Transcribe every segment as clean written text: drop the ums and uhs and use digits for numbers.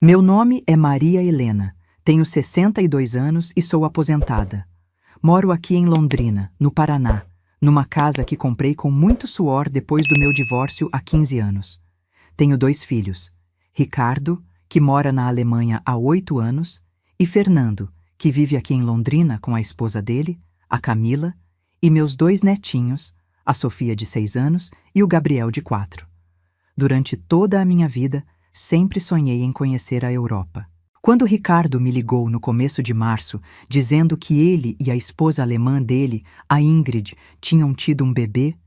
Meu nome é Maria Helena, tenho 62 anos e sou aposentada. Moro aqui em Londrina, no Paraná, numa casa que comprei com muito suor depois do meu divórcio há 15 anos. Tenho 2 filhos, Ricardo, que mora na Alemanha há 8 anos, e Fernando, que vive aqui em Londrina com a esposa dele, a Camila, e meus 2 netinhos, a Sofia de 6 anos e o Gabriel de 4. Durante toda a minha vida, sempre sonhei em conhecer a Europa. Quando Ricardo me ligou no começo de março, dizendo que ele e a esposa alemã dele, a Ingrid, tinham tido um bebê,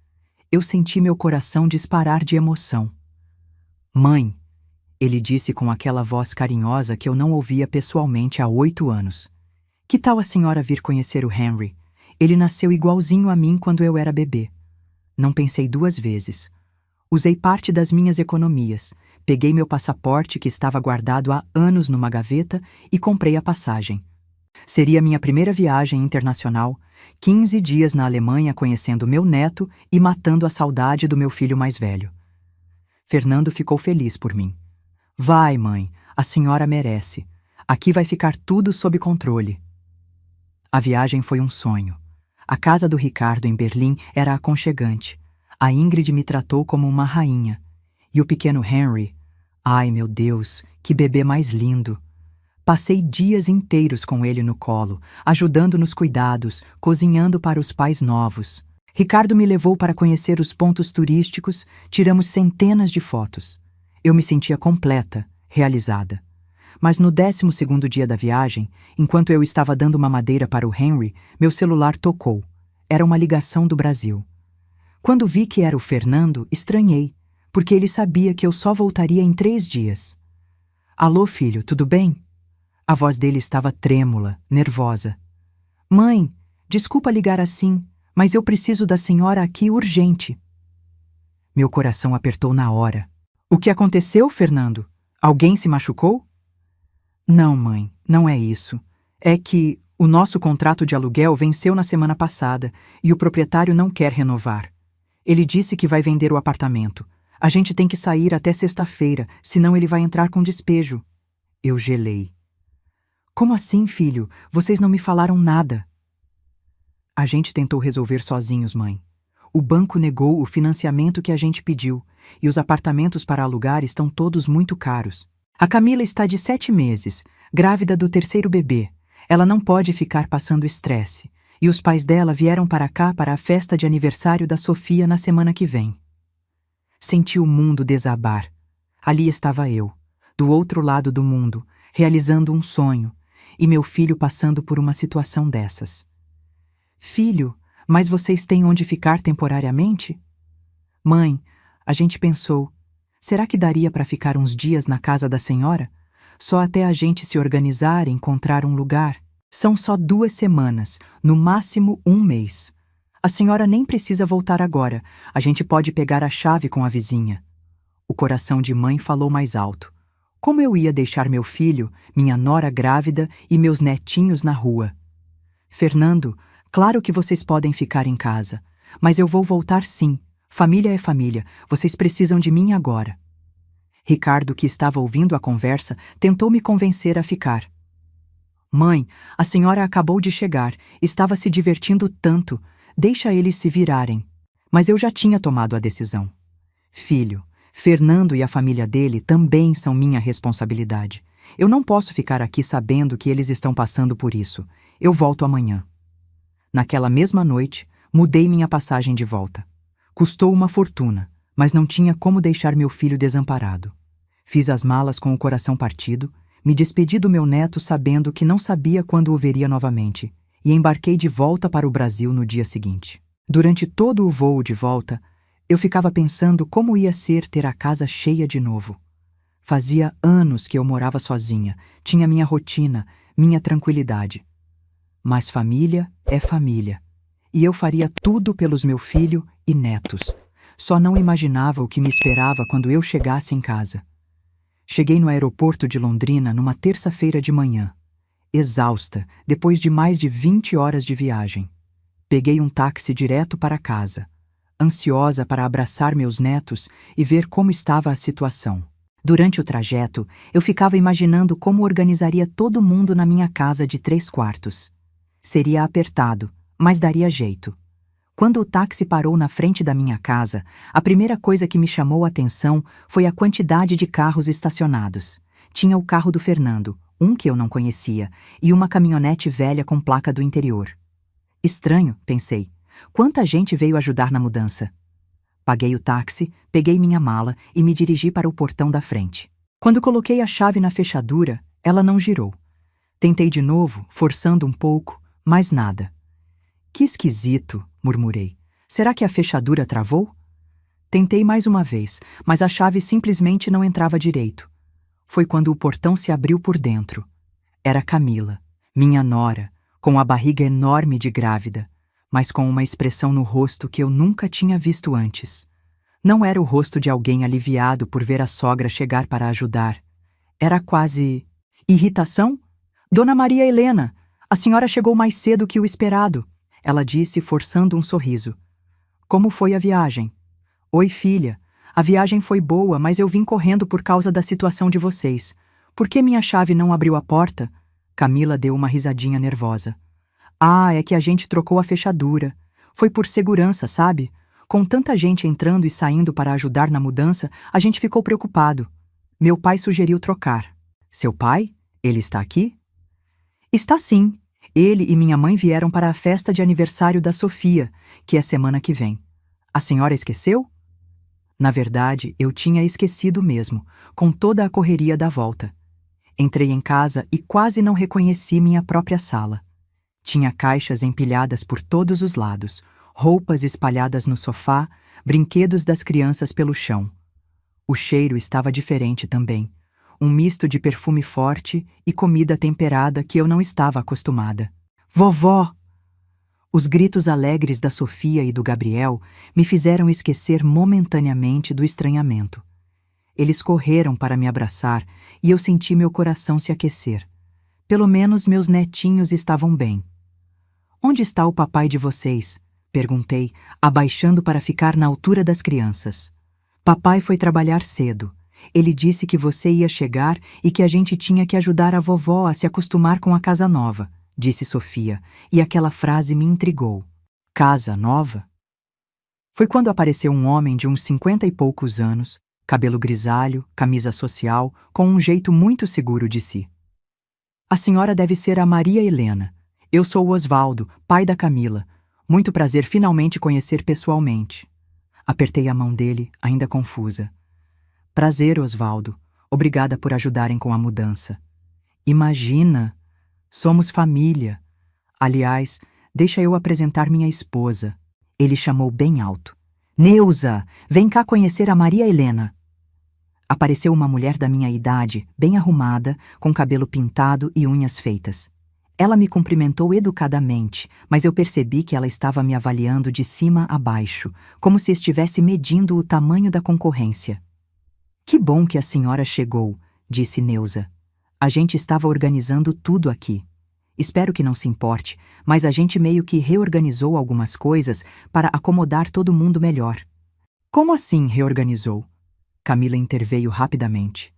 eu senti meu coração disparar de emoção. Mãe, ele disse com aquela voz carinhosa que eu não ouvia pessoalmente há 8 anos. Que tal a senhora vir conhecer o Henry? Ele nasceu igualzinho a mim quando eu era bebê. Não pensei 2 vezes. Usei parte das minhas economias, peguei meu passaporte que estava guardado há anos numa gaveta e comprei a passagem. Seria minha primeira viagem internacional, 15 dias na Alemanha conhecendo meu neto e matando a saudade do meu filho mais velho. Fernando ficou feliz por mim. Vai, mãe, a senhora merece. Aqui vai ficar tudo sob controle. A viagem foi um sonho. A casa do Ricardo em Berlim era aconchegante. A Ingrid me tratou como uma rainha. E o pequeno Henry, ai meu Deus, que bebê mais lindo. Passei dias inteiros com ele no colo, ajudando nos cuidados, cozinhando para os pais novos. Ricardo me levou para conhecer os pontos turísticos, tiramos centenas de fotos. Eu me sentia completa, realizada. Mas no 12º dia da viagem, enquanto eu estava dando uma madeira para o Henry, meu celular tocou. Era uma ligação do Brasil. Quando vi que era o Fernando, estranhei, porque ele sabia que eu só voltaria em 3 dias. Alô, filho, tudo bem? A voz dele estava trêmula, nervosa. Mãe, desculpa ligar assim, mas eu preciso da senhora aqui urgente. Meu coração apertou na hora. O que aconteceu, Fernando? Alguém se machucou? Não, mãe, não é isso. É que o nosso contrato de aluguel venceu na semana passada e o proprietário não quer renovar. Ele disse que vai vender o apartamento. A gente tem que sair até sexta-feira, senão ele vai entrar com despejo. Eu gelei. Como assim, filho? Vocês não me falaram nada. A gente tentou resolver sozinhos, mãe. O banco negou o financiamento que a gente pediu, e os apartamentos para alugar estão todos muito caros. A Camila está de 7 meses, grávida do 3º bebê. Ela não pode ficar passando estresse. E os pais dela vieram para cá para a festa de aniversário da Sofia na semana que vem. Senti o mundo desabar. Ali estava eu, do outro lado do mundo, realizando um sonho, e meu filho passando por uma situação dessas. Filho, mas vocês têm onde ficar temporariamente? Mãe, a gente pensou, será que daria para ficar uns dias na casa da senhora? Só até a gente se organizar e encontrar um lugar. São só 2 semanas, no máximo 1 mês. A senhora nem precisa voltar agora, a gente pode pegar a chave com a vizinha. O coração de mãe falou mais alto. Como eu ia deixar meu filho, minha nora grávida e meus netinhos na rua? Fernando, claro que vocês podem ficar em casa, mas eu vou voltar sim. Família é família, vocês precisam de mim agora. Ricardo, que estava ouvindo a conversa, tentou me convencer a ficar. Mãe, a senhora acabou de chegar, estava se divertindo tanto, deixa eles se virarem. Mas eu já tinha tomado a decisão. Filho, Fernando e a família dele também são minha responsabilidade. Eu não posso ficar aqui sabendo que eles estão passando por isso. Eu volto amanhã. Naquela mesma noite, mudei minha passagem de volta. Custou uma fortuna, mas não tinha como deixar meu filho desamparado. Fiz as malas com o coração partido, me despedi do meu neto sabendo que não sabia quando o veria novamente, e embarquei de volta para o Brasil no dia seguinte. Durante todo o voo de volta, eu ficava pensando como ia ser ter a casa cheia de novo. Fazia anos que eu morava sozinha, tinha minha rotina, minha tranquilidade. Mas família é família, e eu faria tudo pelos meu filho e netos. Só não imaginava o que me esperava quando eu chegasse em casa. Cheguei no aeroporto de Londrina numa terça-feira de manhã, exausta, depois de mais de 20 horas de viagem. Peguei um táxi direto para casa, ansiosa para abraçar meus netos e ver como estava a situação. Durante o trajeto, eu ficava imaginando como organizaria todo mundo na minha casa de 3 quartos. Seria apertado, mas daria jeito. Quando o táxi parou na frente da minha casa, a primeira coisa que me chamou a atenção foi a quantidade de carros estacionados. Tinha o carro do Fernando, um que eu não conhecia, e uma caminhonete velha com placa do interior. Estranho, pensei. Quanta gente veio ajudar na mudança? Paguei o táxi, peguei minha mala e me dirigi para o portão da frente. Quando coloquei a chave na fechadura, ela não girou. Tentei de novo, forçando um pouco, mas nada. Que esquisito, murmurei. Será que a fechadura travou? Tentei mais uma vez, mas a chave simplesmente não entrava direito. Foi quando o portão se abriu por dentro. Era Camila, minha nora, com a barriga enorme de grávida, mas com uma expressão no rosto que eu nunca tinha visto antes. Não era o rosto de alguém aliviado por ver a sogra chegar para ajudar. Era quase... irritação? Dona Maria Helena, a senhora chegou mais cedo que o esperado, ela disse, forçando um sorriso. Como foi a viagem? Oi, filha. A viagem foi boa, mas eu vim correndo por causa da situação de vocês. Por que minha chave não abriu a porta? Camila deu uma risadinha nervosa. Ah, é que a gente trocou a fechadura. Foi por segurança, sabe? Com tanta gente entrando e saindo para ajudar na mudança, a gente ficou preocupado. Meu pai sugeriu trocar. Seu pai? Ele está aqui? Está sim. Ele e minha mãe vieram para a festa de aniversário da Sofia, que é semana que vem. A senhora esqueceu? Na verdade, eu tinha esquecido mesmo, com toda a correria da volta. Entrei em casa e quase não reconheci minha própria sala. Tinha caixas empilhadas por todos os lados, roupas espalhadas no sofá, brinquedos das crianças pelo chão. O cheiro estava diferente também, um misto de perfume forte e comida temperada que eu não estava acostumada. Vovó! Os gritos alegres da Sofia e do Gabriel me fizeram esquecer momentaneamente do estranhamento. Eles correram para me abraçar e eu senti meu coração se aquecer. Pelo menos meus netinhos estavam bem. Onde está o papai de vocês? Perguntei, abaixando para ficar na altura das crianças. Papai foi trabalhar cedo. Ele disse que você ia chegar e que a gente tinha que ajudar a vovó a se acostumar com a casa nova, disse Sofia, e aquela frase me intrigou. Casa nova? Foi quando apareceu um homem de uns 50 e poucos anos, cabelo grisalho, camisa social, com um jeito muito seguro de si. A senhora deve ser a Maria Helena. Eu sou o Osvaldo, pai da Camila. Muito prazer finalmente conhecer pessoalmente. Apertei a mão dele, ainda confusa. Prazer, Osvaldo. Obrigada por ajudarem com a mudança. Imagina! Somos família. Aliás, deixa eu apresentar minha esposa. Ele chamou bem alto. Neuza, vem cá conhecer a Maria Helena. Apareceu uma mulher da minha idade, bem arrumada, com cabelo pintado e unhas feitas. Ela me cumprimentou educadamente, mas eu percebi que ela estava me avaliando de cima a baixo, como se estivesse medindo o tamanho da concorrência. Que bom que a senhora chegou, disse Neuza. A gente estava organizando tudo aqui. Espero que não se importe, mas a gente meio que reorganizou algumas coisas para acomodar todo mundo melhor. Como assim reorganizou? Camila interveio rapidamente.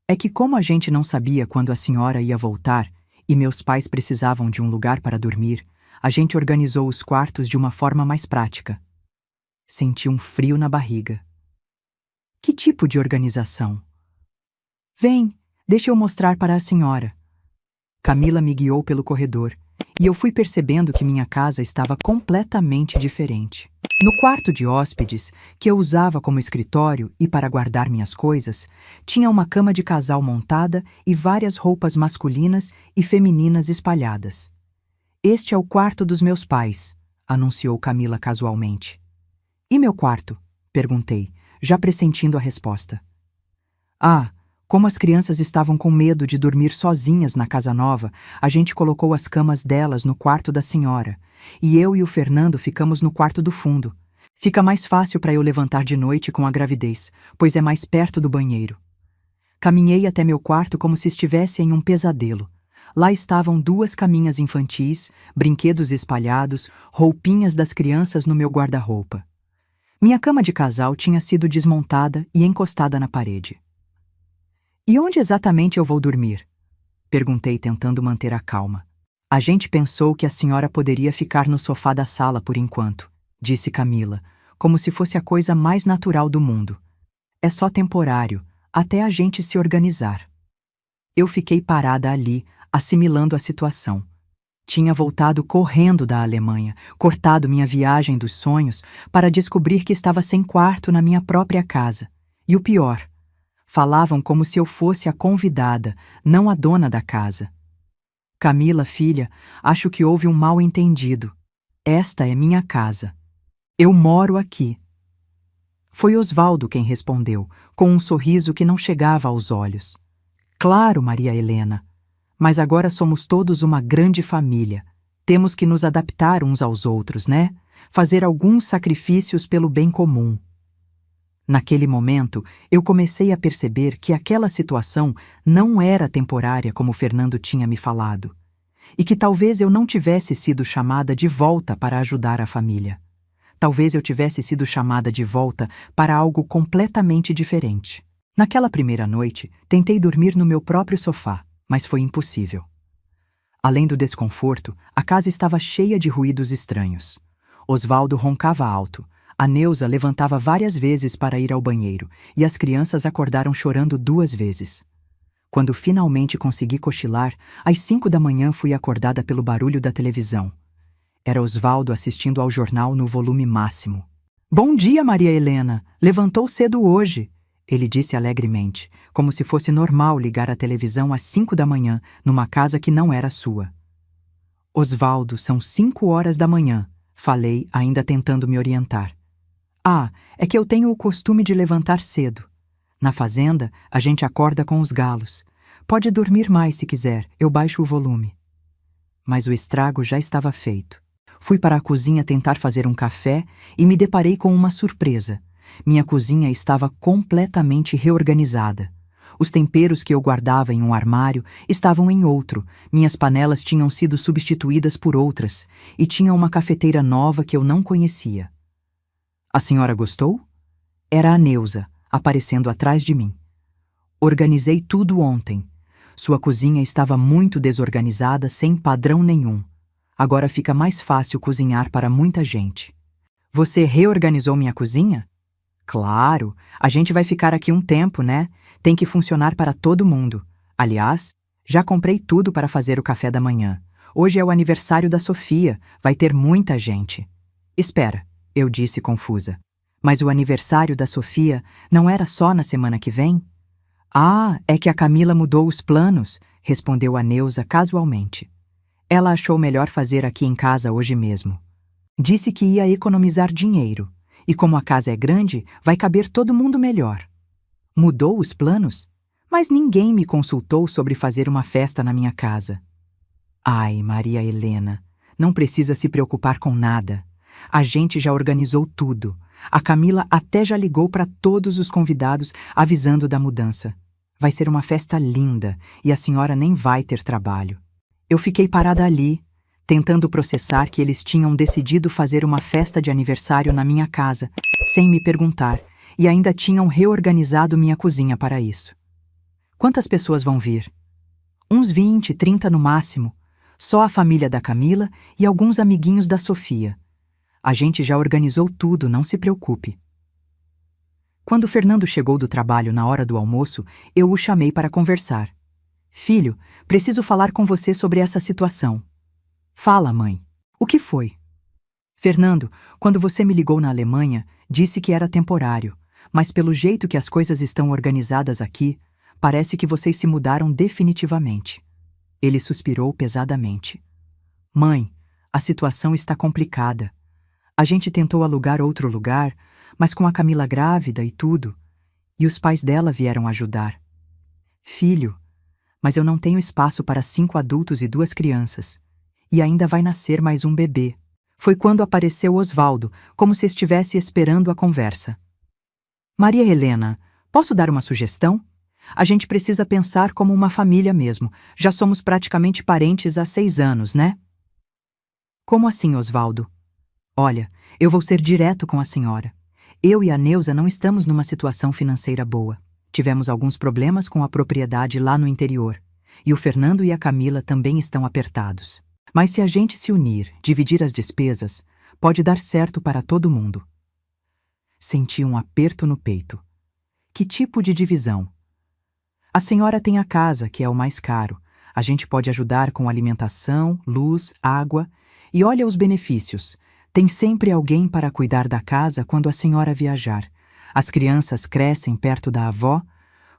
É que como a gente não sabia quando a senhora ia voltar e meus pais precisavam de um lugar para dormir, a gente organizou os quartos de uma forma mais prática. Senti um frio na barriga. Que tipo de organização? Vem, deixa eu mostrar para a senhora. Camila me guiou pelo corredor, e eu fui percebendo que minha casa estava completamente diferente. No quarto de hóspedes, que eu usava como escritório e para guardar minhas coisas, tinha uma cama de casal montada e várias roupas masculinas e femininas espalhadas. Este é o quarto dos meus pais, anunciou Camila casualmente. E meu quarto? Perguntei, já pressentindo a resposta. Ah, como as crianças estavam com medo de dormir sozinhas na casa nova, a gente colocou as camas delas no quarto da senhora, e eu e o Fernando ficamos no quarto do fundo. Fica mais fácil para eu levantar de noite com a gravidez, pois é mais perto do banheiro. Caminhei até meu quarto como se estivesse em um pesadelo. Lá estavam 2 caminhas infantis, brinquedos espalhados, roupinhas das crianças no meu guarda-roupa. Minha cama de casal tinha sido desmontada e encostada na parede. E onde exatamente eu vou dormir? Perguntei, tentando manter a calma. A gente pensou que a senhora poderia ficar no sofá da sala por enquanto, disse Camila, como se fosse a coisa mais natural do mundo. É só temporário, até a gente se organizar. Eu fiquei parada ali, assimilando a situação. Tinha voltado correndo da Alemanha, cortado minha viagem dos sonhos, para descobrir que estava sem quarto na minha própria casa. E o pior, falavam como se eu fosse a convidada, não a dona da casa. Camila, filha, acho que houve um mal-entendido. Esta é minha casa. Eu moro aqui. Foi Osvaldo quem respondeu, com um sorriso que não chegava aos olhos. Claro, Maria Helena. Mas agora somos todos uma grande família. Temos que nos adaptar uns aos outros, né? Fazer alguns sacrifícios pelo bem comum. Naquele momento, eu comecei a perceber que aquela situação não era temporária como Fernando tinha me falado, e que talvez eu não tivesse sido chamada de volta para ajudar a família. Talvez eu tivesse sido chamada de volta para algo completamente diferente. Naquela primeira noite, tentei dormir no meu próprio sofá, mas foi impossível. Além do desconforto, a casa estava cheia de ruídos estranhos. Osvaldo roncava alto, a Neuza levantava várias vezes para ir ao banheiro e as crianças acordaram chorando 2 vezes. Quando finalmente consegui cochilar, às 5 da manhã fui acordada pelo barulho da televisão. Era Osvaldo assistindo ao jornal no volume máximo. Bom dia, Maria Helena! Levantou cedo hoje! Ele disse alegremente, como se fosse normal ligar a televisão às 5 da manhã, numa casa que não era sua. Osvaldo, são 5 horas da manhã, falei, ainda tentando me orientar. Ah, é que eu tenho o costume de levantar cedo. Na fazenda, a gente acorda com os galos. Pode dormir mais se quiser, eu baixo o volume. Mas o estrago já estava feito. Fui para a cozinha tentar fazer um café e me deparei com uma surpresa. Minha cozinha estava completamente reorganizada. Os temperos que eu guardava em um armário estavam em outro, minhas panelas tinham sido substituídas por outras, e tinha uma cafeteira nova que eu não conhecia. A senhora gostou? Era a Neuza, aparecendo atrás de mim. Organizei tudo ontem. Sua cozinha estava muito desorganizada, sem padrão nenhum. Agora fica mais fácil cozinhar para muita gente. Você reorganizou minha cozinha? Claro, a gente vai ficar aqui um tempo, né? Tem que funcionar para todo mundo. Aliás, já comprei tudo para fazer o café da manhã. Hoje é o aniversário da Sofia, vai ter muita gente. Espera, eu disse confusa. Mas o aniversário da Sofia não era só na semana que vem? Ah, é que a Camila mudou os planos, respondeu a Neuza casualmente. Ela achou melhor fazer aqui em casa hoje mesmo. Disse que ia economizar dinheiro, e como a casa é grande, vai caber todo mundo melhor. Mudou os planos? Mas ninguém me consultou sobre fazer uma festa na minha casa. Ai, Maria Helena, não precisa se preocupar com nada. A gente já organizou tudo. A Camila até já ligou para todos os convidados, avisando da mudança. Vai ser uma festa linda e a senhora nem vai ter trabalho. Eu fiquei parada ali, tentando processar que eles tinham decidido fazer uma festa de aniversário na minha casa, sem me perguntar, e ainda tinham reorganizado minha cozinha para isso. Quantas pessoas vão vir? Uns 20, 30 no máximo. Só a família da Camila e alguns amiguinhos da Sofia. A gente já organizou tudo, não se preocupe. Quando Fernando chegou do trabalho na hora do almoço, eu o chamei para conversar. Filho, preciso falar com você sobre essa situação. Fala, mãe. O que foi? Fernando, quando você me ligou na Alemanha, disse que era temporário, mas pelo jeito que as coisas estão organizadas aqui, parece que vocês se mudaram definitivamente. Ele suspirou pesadamente. Mãe, a situação está complicada. A gente tentou alugar outro lugar, mas com a Camila grávida e tudo, e os pais dela vieram ajudar. Filho, mas eu não tenho espaço para 5 adultos e 2 crianças. E ainda vai nascer mais um bebê. Foi quando apareceu Osvaldo, como se estivesse esperando a conversa. Maria Helena, posso dar uma sugestão? A gente precisa pensar como uma família mesmo. Já somos praticamente parentes há 6 anos, né? Como assim, Osvaldo? Olha, eu vou ser direto com a senhora. Eu e a Neuza não estamos numa situação financeira boa. Tivemos alguns problemas com a propriedade lá no interior, e o Fernando e a Camila também estão apertados. Mas se a gente se unir, dividir as despesas, pode dar certo para todo mundo. Senti um aperto no peito. Que tipo de divisão? A senhora tem a casa, que é o mais caro. A gente pode ajudar com alimentação, luz, água. E olha os benefícios. Tem sempre alguém para cuidar da casa quando a senhora viajar. As crianças crescem perto da avó.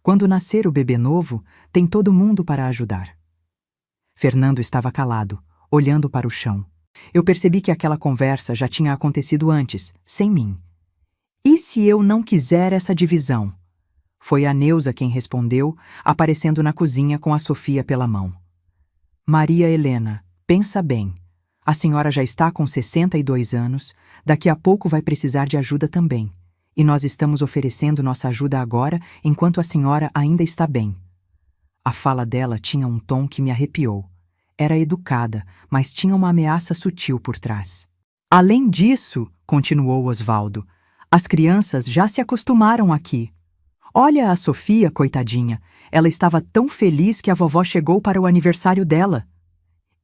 Quando nascer o bebê novo, tem todo mundo para ajudar. Fernando estava calado, olhando para o chão. Eu percebi que aquela conversa já tinha acontecido antes, sem mim. E se eu não quiser essa divisão? Foi a Neuza quem respondeu, aparecendo na cozinha com a Sofia pela mão. Maria Helena, pensa bem. A senhora já está com 62 anos, daqui a pouco vai precisar de ajuda também. E nós estamos oferecendo nossa ajuda agora, enquanto a senhora ainda está bem. A fala dela tinha um tom que me arrepiou. Era educada, mas tinha uma ameaça sutil por trás. Além disso, continuou Osvaldo, as crianças já se acostumaram aqui. Olha a Sofia, coitadinha. Ela estava tão feliz que a vovó chegou para o aniversário dela.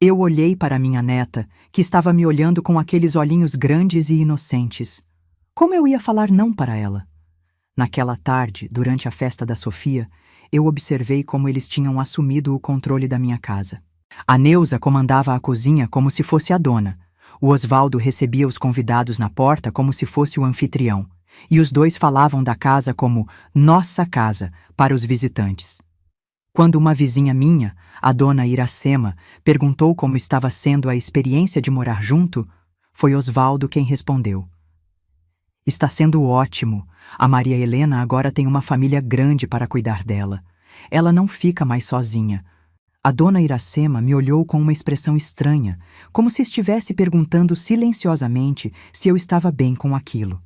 Eu olhei para minha neta, que estava me olhando com aqueles olhinhos grandes e inocentes. Como eu ia falar não para ela? Naquela tarde, durante a festa da Sofia, eu observei como eles tinham assumido o controle da minha casa. A Neuza comandava a cozinha como se fosse a dona. O Osvaldo recebia os convidados na porta como se fosse o anfitrião. E os dois falavam da casa como nossa casa para os visitantes. Quando uma vizinha minha, a dona Iracema, perguntou como estava sendo a experiência de morar junto, foi Osvaldo quem respondeu. Está sendo ótimo. A Maria Helena agora tem uma família grande para cuidar dela. Ela não fica mais sozinha. A dona Iracema me olhou com uma expressão estranha, como se estivesse perguntando silenciosamente se eu estava bem com aquilo.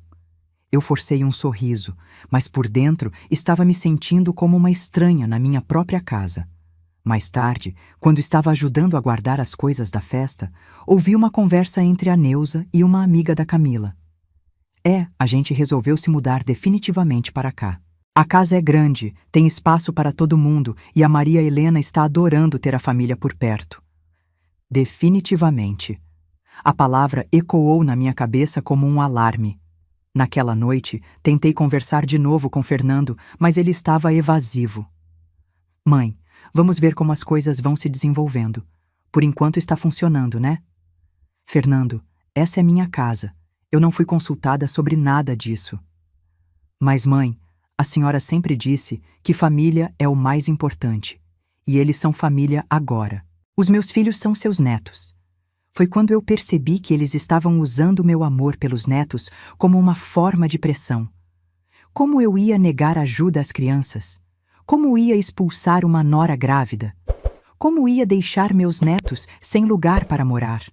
Eu forcei um sorriso, mas por dentro estava me sentindo como uma estranha na minha própria casa. Mais tarde, quando estava ajudando a guardar as coisas da festa, ouvi uma conversa entre a Neuza e uma amiga da Camila. A gente resolveu se mudar definitivamente para cá. A casa é grande, tem espaço para todo mundo e a Maria Helena está adorando ter a família por perto. Definitivamente. A palavra ecoou na minha cabeça como um alarme. Naquela noite, tentei conversar de novo com Fernando, mas ele estava evasivo. Mãe, vamos ver como as coisas vão se desenvolvendo. Por enquanto está funcionando, né? Fernando, essa é minha casa. Eu não fui consultada sobre nada disso. Mas, mãe, a senhora sempre disse que família é o mais importante. E eles são família agora. Os meus filhos são seus netos. Foi quando eu percebi que eles estavam usando meu amor pelos netos como uma forma de pressão. Como eu ia negar ajuda às crianças? Como ia expulsar uma nora grávida? Como ia deixar meus netos sem lugar para morar?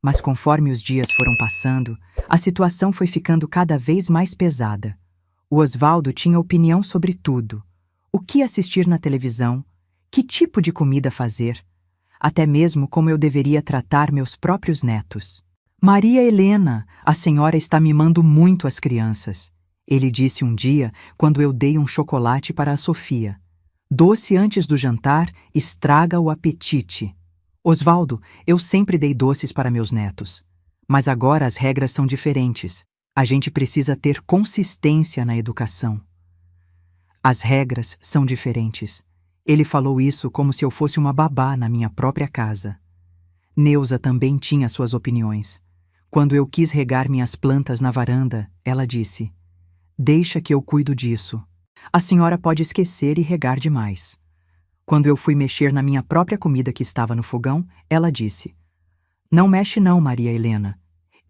Mas conforme os dias foram passando, a situação foi ficando cada vez mais pesada. O Osvaldo tinha opinião sobre tudo. O que assistir na televisão? Que tipo de comida fazer? Até mesmo como eu deveria tratar meus próprios netos. Maria Helena, a senhora está mimando muito as crianças. Ele disse um dia quando eu dei um chocolate para a Sofia. Doce antes do jantar estraga o apetite. Osvaldo, eu sempre dei doces para meus netos. Mas agora as regras são diferentes. A gente precisa ter consistência na educação. As regras são diferentes. Ele falou isso como se eu fosse uma babá na minha própria casa. Neuza também tinha suas opiniões. Quando eu quis regar minhas plantas na varanda, ela disse: "Deixa que eu cuido disso. A senhora pode esquecer e regar demais." Quando eu fui mexer na minha própria comida que estava no fogão, ela disse: "Não mexe não, Maria Helena.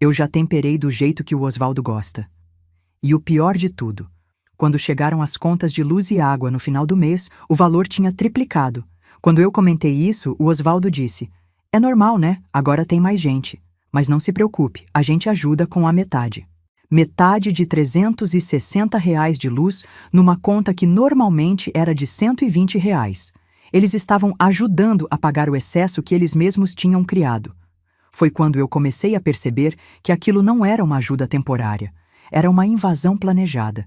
Eu já temperei do jeito que o Osvaldo gosta." E o pior de tudo, quando chegaram as contas de luz e água no final do mês, o valor tinha triplicado. Quando eu comentei isso, o Osvaldo disse: "É normal, né? Agora tem mais gente. Mas não se preocupe, a gente ajuda com a metade." Metade de R$ 360 de luz numa conta que normalmente era de R$ 120. Eles estavam ajudando a pagar o excesso que eles mesmos tinham criado. Foi quando eu comecei a perceber que aquilo não era uma ajuda temporária, era uma invasão planejada.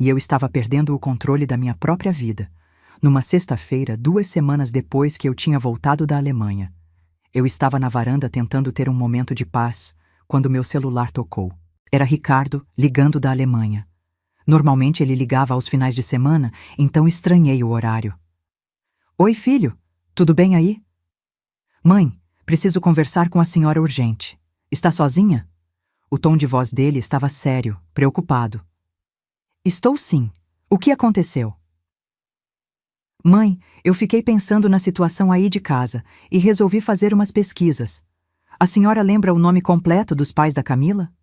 e eu estava perdendo o controle da minha própria vida. Numa sexta-feira, 2 semanas depois que eu tinha voltado da Alemanha, eu estava na varanda tentando ter um momento de paz, quando meu celular tocou. Era Ricardo ligando da Alemanha. Normalmente ele ligava aos finais de semana, então estranhei o horário. Oi, filho, tudo bem aí? Mãe, preciso conversar com a senhora urgente. Está sozinha? O tom de voz dele estava sério, preocupado. Estou sim. O que aconteceu? Mãe, eu fiquei pensando na situação aí de casa e resolvi fazer umas pesquisas. A senhora lembra o nome completo dos pais da Camila?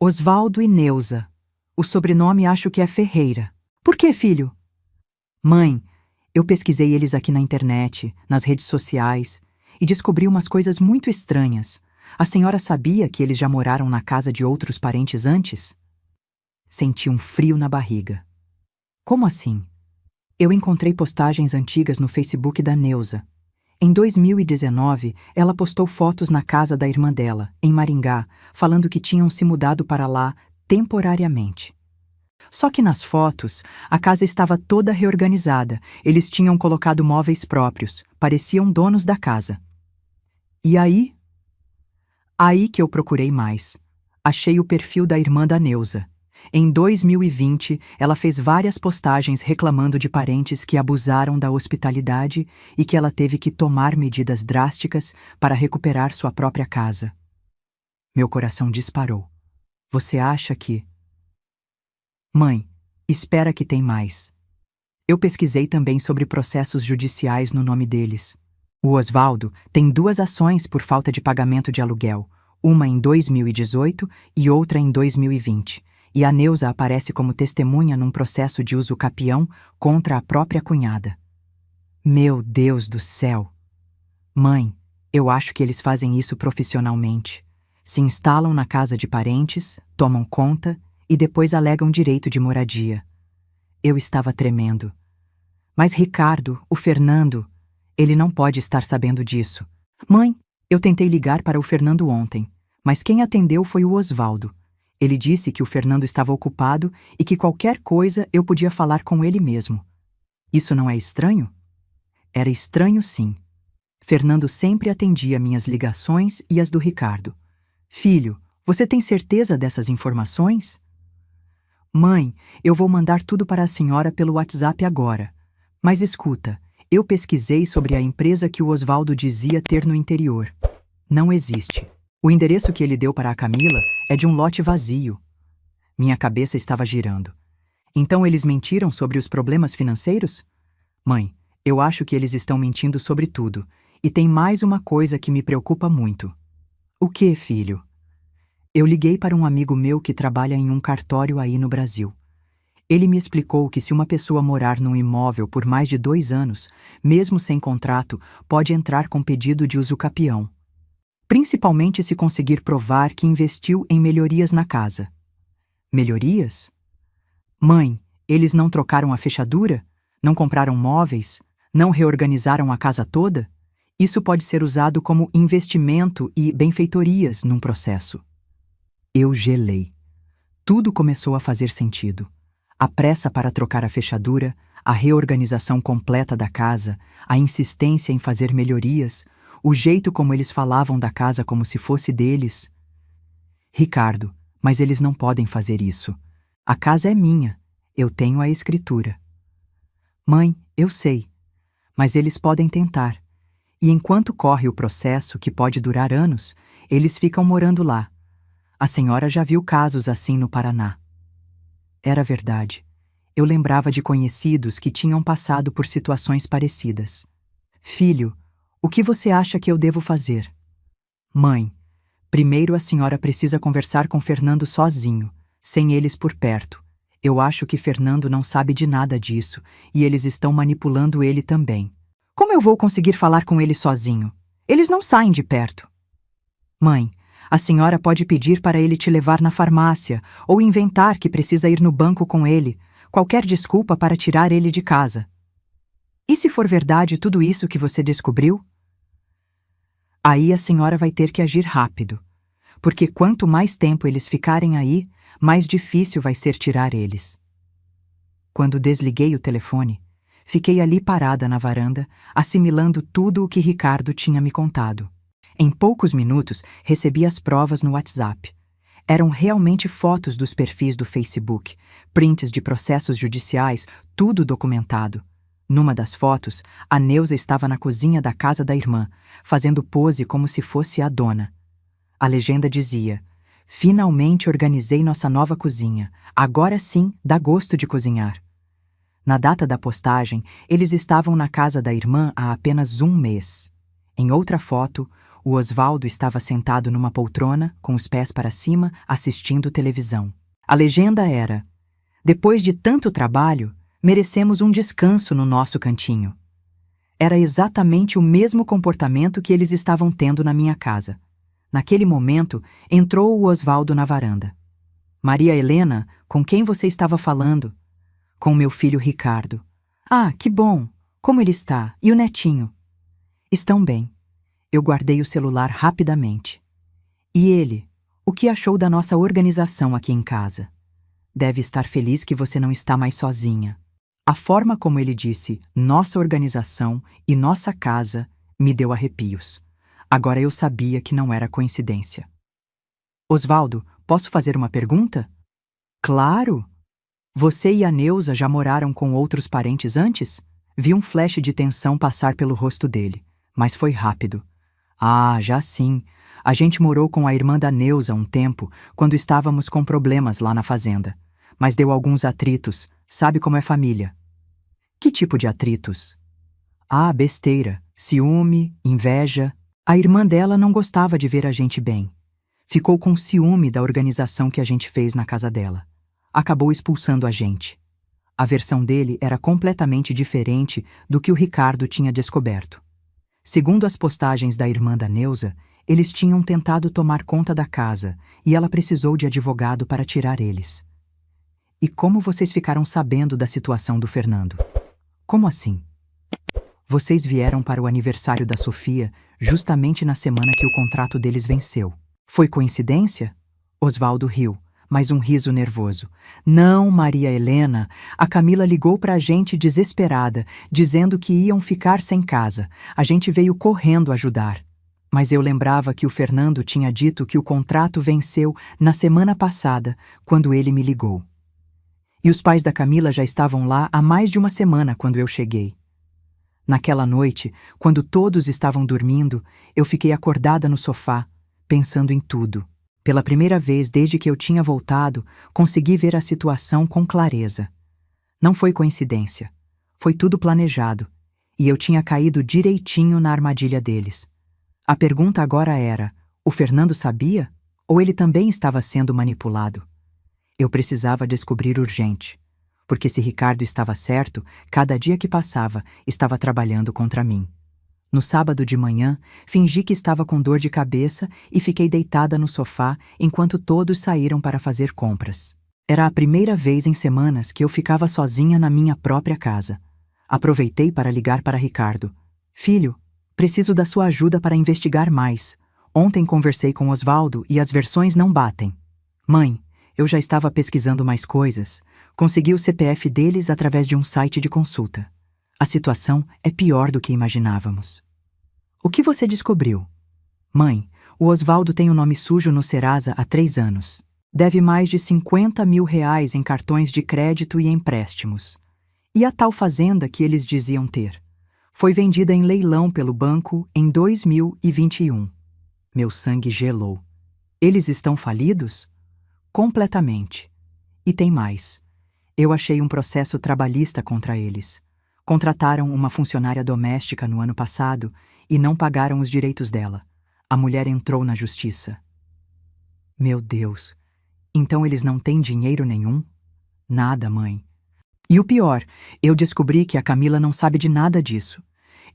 Osvaldo e Neuza. O sobrenome acho que é Ferreira. Por que, filho? Mãe, eu pesquisei eles aqui na internet, nas redes sociais, e descobri umas coisas muito estranhas. A senhora sabia que eles já moraram na casa de outros parentes antes? Senti um frio na barriga. Como assim? Eu encontrei postagens antigas no Facebook da Neuza. Em 2019, ela postou fotos na casa da irmã dela, em Maringá, falando que tinham se mudado para lá temporariamente. Só que nas fotos, a casa estava toda reorganizada, eles tinham colocado móveis próprios, pareciam donos da casa. E aí? Aí que eu procurei mais. Achei o perfil da irmã da Neuza. Em 2020, ela fez várias postagens reclamando de parentes que abusaram da hospitalidade e que ela teve que tomar medidas drásticas para recuperar sua própria casa. Meu coração disparou. Você acha que... Mãe, espera que tem mais. Eu pesquisei também sobre processos judiciais no nome deles. O Osvaldo tem 2 ações por falta de pagamento de aluguel, uma em 2018 e outra em 2020. E a Neuza aparece como testemunha num processo de uso capião contra a própria cunhada. Meu Deus do céu! Mãe, eu acho que eles fazem isso profissionalmente. Se instalam na casa de parentes, tomam conta e depois alegam direito de moradia. Eu estava tremendo. Mas Ricardo, o Fernando, ele não pode estar sabendo disso. Mãe, eu tentei ligar para o Fernando ontem, mas quem atendeu foi o Osvaldo. Ele disse que o Fernando estava ocupado e que qualquer coisa eu podia falar com ele mesmo. Isso não é estranho? Era estranho, sim. Fernando sempre atendia minhas ligações e as do Ricardo. Filho, você tem certeza dessas informações? Mãe, eu vou mandar tudo para a senhora pelo WhatsApp agora. Mas escuta, eu pesquisei sobre a empresa que o Osvaldo dizia ter no interior. Não existe. O endereço que ele deu para a Camila é de um lote vazio. Minha cabeça estava girando. Então eles mentiram sobre os problemas financeiros? Mãe, eu acho que eles estão mentindo sobre tudo. E tem mais uma coisa que me preocupa muito. O que, filho? Eu liguei para um amigo meu que trabalha em um cartório aí no Brasil. Ele me explicou que se uma pessoa morar num imóvel por mais de 2 anos, mesmo sem contrato, pode entrar com pedido de uso capião. Principalmente se conseguir provar que investiu em melhorias na casa. Melhorias? Mãe, eles não trocaram a fechadura? Não compraram móveis? Não reorganizaram a casa toda? Isso pode ser usado como investimento e benfeitorias num processo. Eu gelei. Tudo começou a fazer sentido. A pressa para trocar a fechadura, a reorganização completa da casa, a insistência em fazer melhorias, o jeito como eles falavam da casa como se fosse deles. Ricardo, mas eles não podem fazer isso. A casa é minha. Eu tenho a escritura. Mãe, eu sei. Mas eles podem tentar. E enquanto corre o processo, que pode durar anos, eles ficam morando lá. A senhora já viu casos assim no Paraná. Era verdade. Eu lembrava de conhecidos que tinham passado por situações parecidas. Filho, o que você acha que eu devo fazer? Mãe, primeiro a senhora precisa conversar com Fernando sozinho, sem eles por perto. Eu acho que Fernando não sabe de nada disso e eles estão manipulando ele também. Como eu vou conseguir falar com ele sozinho? Eles não saem de perto. Mãe, a senhora pode pedir para ele te levar na farmácia ou inventar que precisa ir no banco com ele, qualquer desculpa para tirar ele de casa. E se for verdade tudo isso que você descobriu? Aí a senhora vai ter que agir rápido, porque quanto mais tempo eles ficarem aí, mais difícil vai ser tirar eles. Quando desliguei o telefone, fiquei ali parada na varanda, assimilando tudo o que Ricardo tinha me contado. Em poucos minutos, recebi as provas no WhatsApp. Eram realmente fotos dos perfis do Facebook, prints de processos judiciais, tudo documentado. Numa das fotos, a Neuza estava na cozinha da casa da irmã, fazendo pose como se fosse a dona. A legenda dizia: "Finalmente organizei nossa nova cozinha. Agora sim, dá gosto de cozinhar." Na data da postagem, eles estavam na casa da irmã há apenas 1 mês. Em outra foto, o Osvaldo estava sentado numa poltrona, com os pés para cima, assistindo televisão. A legenda era: "Depois de tanto trabalho, merecemos um descanso no nosso cantinho." Era exatamente o mesmo comportamento que eles estavam tendo na minha casa. Naquele momento, entrou o Osvaldo na varanda. "Maria Helena, com quem você estava falando?" "Com meu filho Ricardo." "Ah, que bom! Como ele está? E o netinho?" "Estão bem." Eu guardei o celular rapidamente. "E ele? O que achou da nossa organização aqui em casa?" "Deve estar feliz que você não está mais sozinha." A forma como ele disse "nossa organização" e "nossa casa" me deu arrepios. Agora eu sabia que não era coincidência. "Osvaldo, posso fazer uma pergunta?" "Claro! Você e a Neuza já moraram com outros parentes antes?" Vi um flash de tensão passar pelo rosto dele, mas foi rápido. "Ah, já sim. A gente morou com a irmã da Neuza um tempo, quando estávamos com problemas lá na fazenda. Mas deu alguns atritos, sabe como é família." "Que tipo de atritos?" "Ah, besteira, ciúme, inveja. A irmã dela não gostava de ver a gente bem. Ficou com ciúme da organização que a gente fez na casa dela. Acabou expulsando a gente." A versão dele era completamente diferente do que o Ricardo tinha descoberto. Segundo as postagens da irmã da Neuza, eles tinham tentado tomar conta da casa e ela precisou de advogado para tirar eles. "E como vocês ficaram sabendo da situação do Fernando?" "Como assim?" "Vocês vieram para o aniversário da Sofia justamente na semana que o contrato deles venceu. Foi coincidência?" Osvaldo riu, mas um riso nervoso. "Não, Maria Helena. A Camila ligou pra gente desesperada, dizendo que iam ficar sem casa. A gente veio correndo ajudar. Mas eu lembrava que o Fernando tinha dito que o contrato venceu na semana passada, quando ele me ligou. E os pais da Camila já estavam lá há mais de uma semana quando eu cheguei. Naquela noite, quando todos estavam dormindo, eu fiquei acordada no sofá, pensando em tudo. Pela primeira vez desde que eu tinha voltado, consegui ver a situação com clareza. Não foi coincidência. Foi tudo planejado. E eu tinha caído direitinho na armadilha deles. A pergunta agora era: o Fernando sabia? Ou ele também estava sendo manipulado? Eu precisava descobrir urgente. Porque se Ricardo estava certo, cada dia que passava estava trabalhando contra mim. No sábado de manhã, fingi que estava com dor de cabeça e fiquei deitada no sofá enquanto todos saíram para fazer compras. Era a primeira vez em semanas que eu ficava sozinha na minha própria casa. Aproveitei para ligar para Ricardo. "Filho, preciso da sua ajuda para investigar mais. Ontem conversei com Osvaldo e as versões não batem." "Mãe, eu já estava pesquisando mais coisas. Consegui o CPF deles através de um site de consulta. A situação é pior do que imaginávamos." "O que você descobriu?" "Mãe, o Osvaldo tem o nome sujo no Serasa há 3 anos. Deve mais de 50 mil reais em cartões de crédito e empréstimos. E a tal fazenda que eles diziam ter? Foi vendida em leilão pelo banco em 2021. Meu sangue gelou. "Eles estão falidos?" "Completamente. E tem mais. Eu achei um processo trabalhista contra eles. Contrataram uma funcionária doméstica no ano passado e não pagaram os direitos dela. A mulher entrou na justiça." "Meu Deus. Então eles não têm dinheiro nenhum?" "Nada, mãe. E o pior, eu descobri que a Camila não sabe de nada disso.